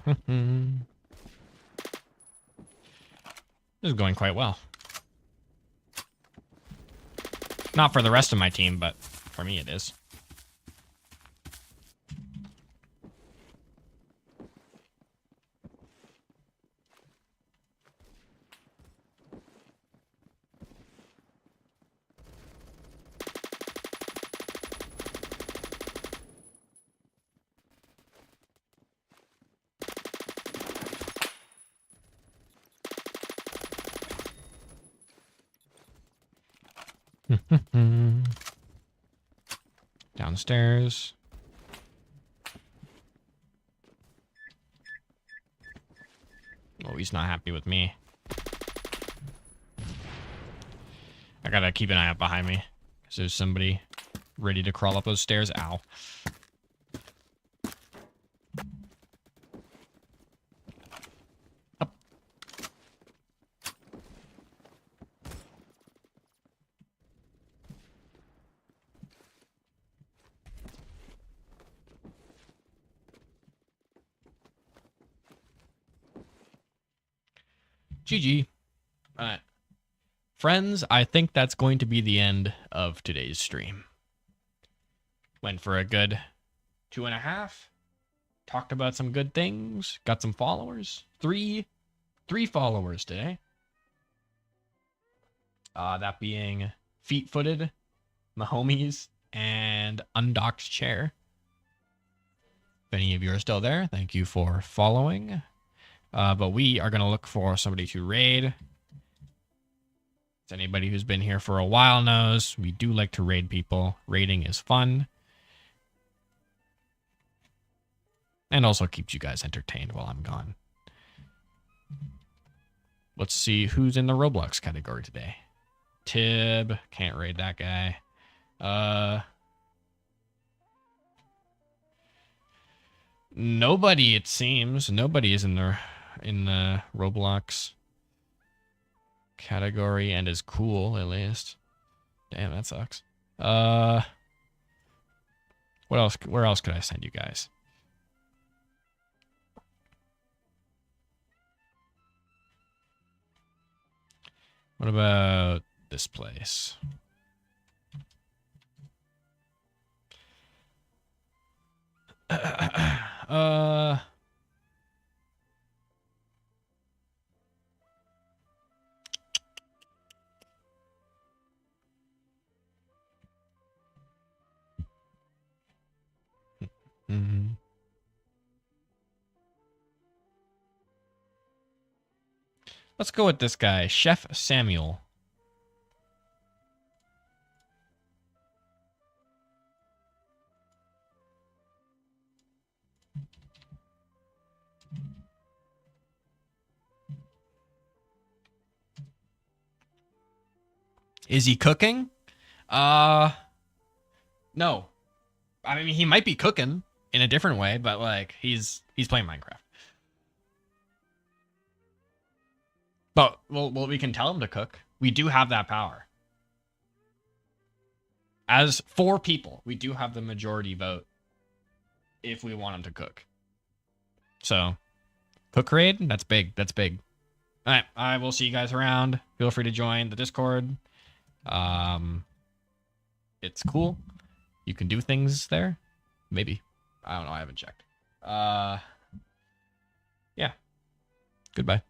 This is going quite well. Not for the rest of my team, but for me it is. Downstairs. Oh, he's not happy with me. I gotta keep an eye out behind me, because there's somebody ready to crawl up those stairs. Ow. Up. GG. All right. Friends, I think that's going to be the end of today's stream. Went for a good 2.5. Talked about some good things. Got some followers. Three followers today. That being Feet-Footed, Mahomies, and Undocked Chair. If any of you are still there, thank you for following. But we are going to look for somebody to raid. As anybody who's been here for a while knows, we do like to raid people. Raiding is fun. And also keeps you guys entertained while I'm gone. Let's see who's in the Roblox category today. Tib. Can't raid that guy. Nobody, it seems. Nobody is in the Roblox category and is cool, at least. Damn, that sucks. What else? Where else could I send you guys? What about this place? Let's go with this guy, Chef Samuel. Is he cooking? No. I mean, he might be cooking in a different way, but like he's playing Minecraft. But well, we can tell him to cook. We do have that power. As 4 people, we do have the majority vote if we want him to cook. So, cook raid, that's big. That's big. All right, I will see you guys around. Feel free to join the Discord. It's cool. You can do things there. Maybe. I don't know. I haven't checked. Yeah. Goodbye.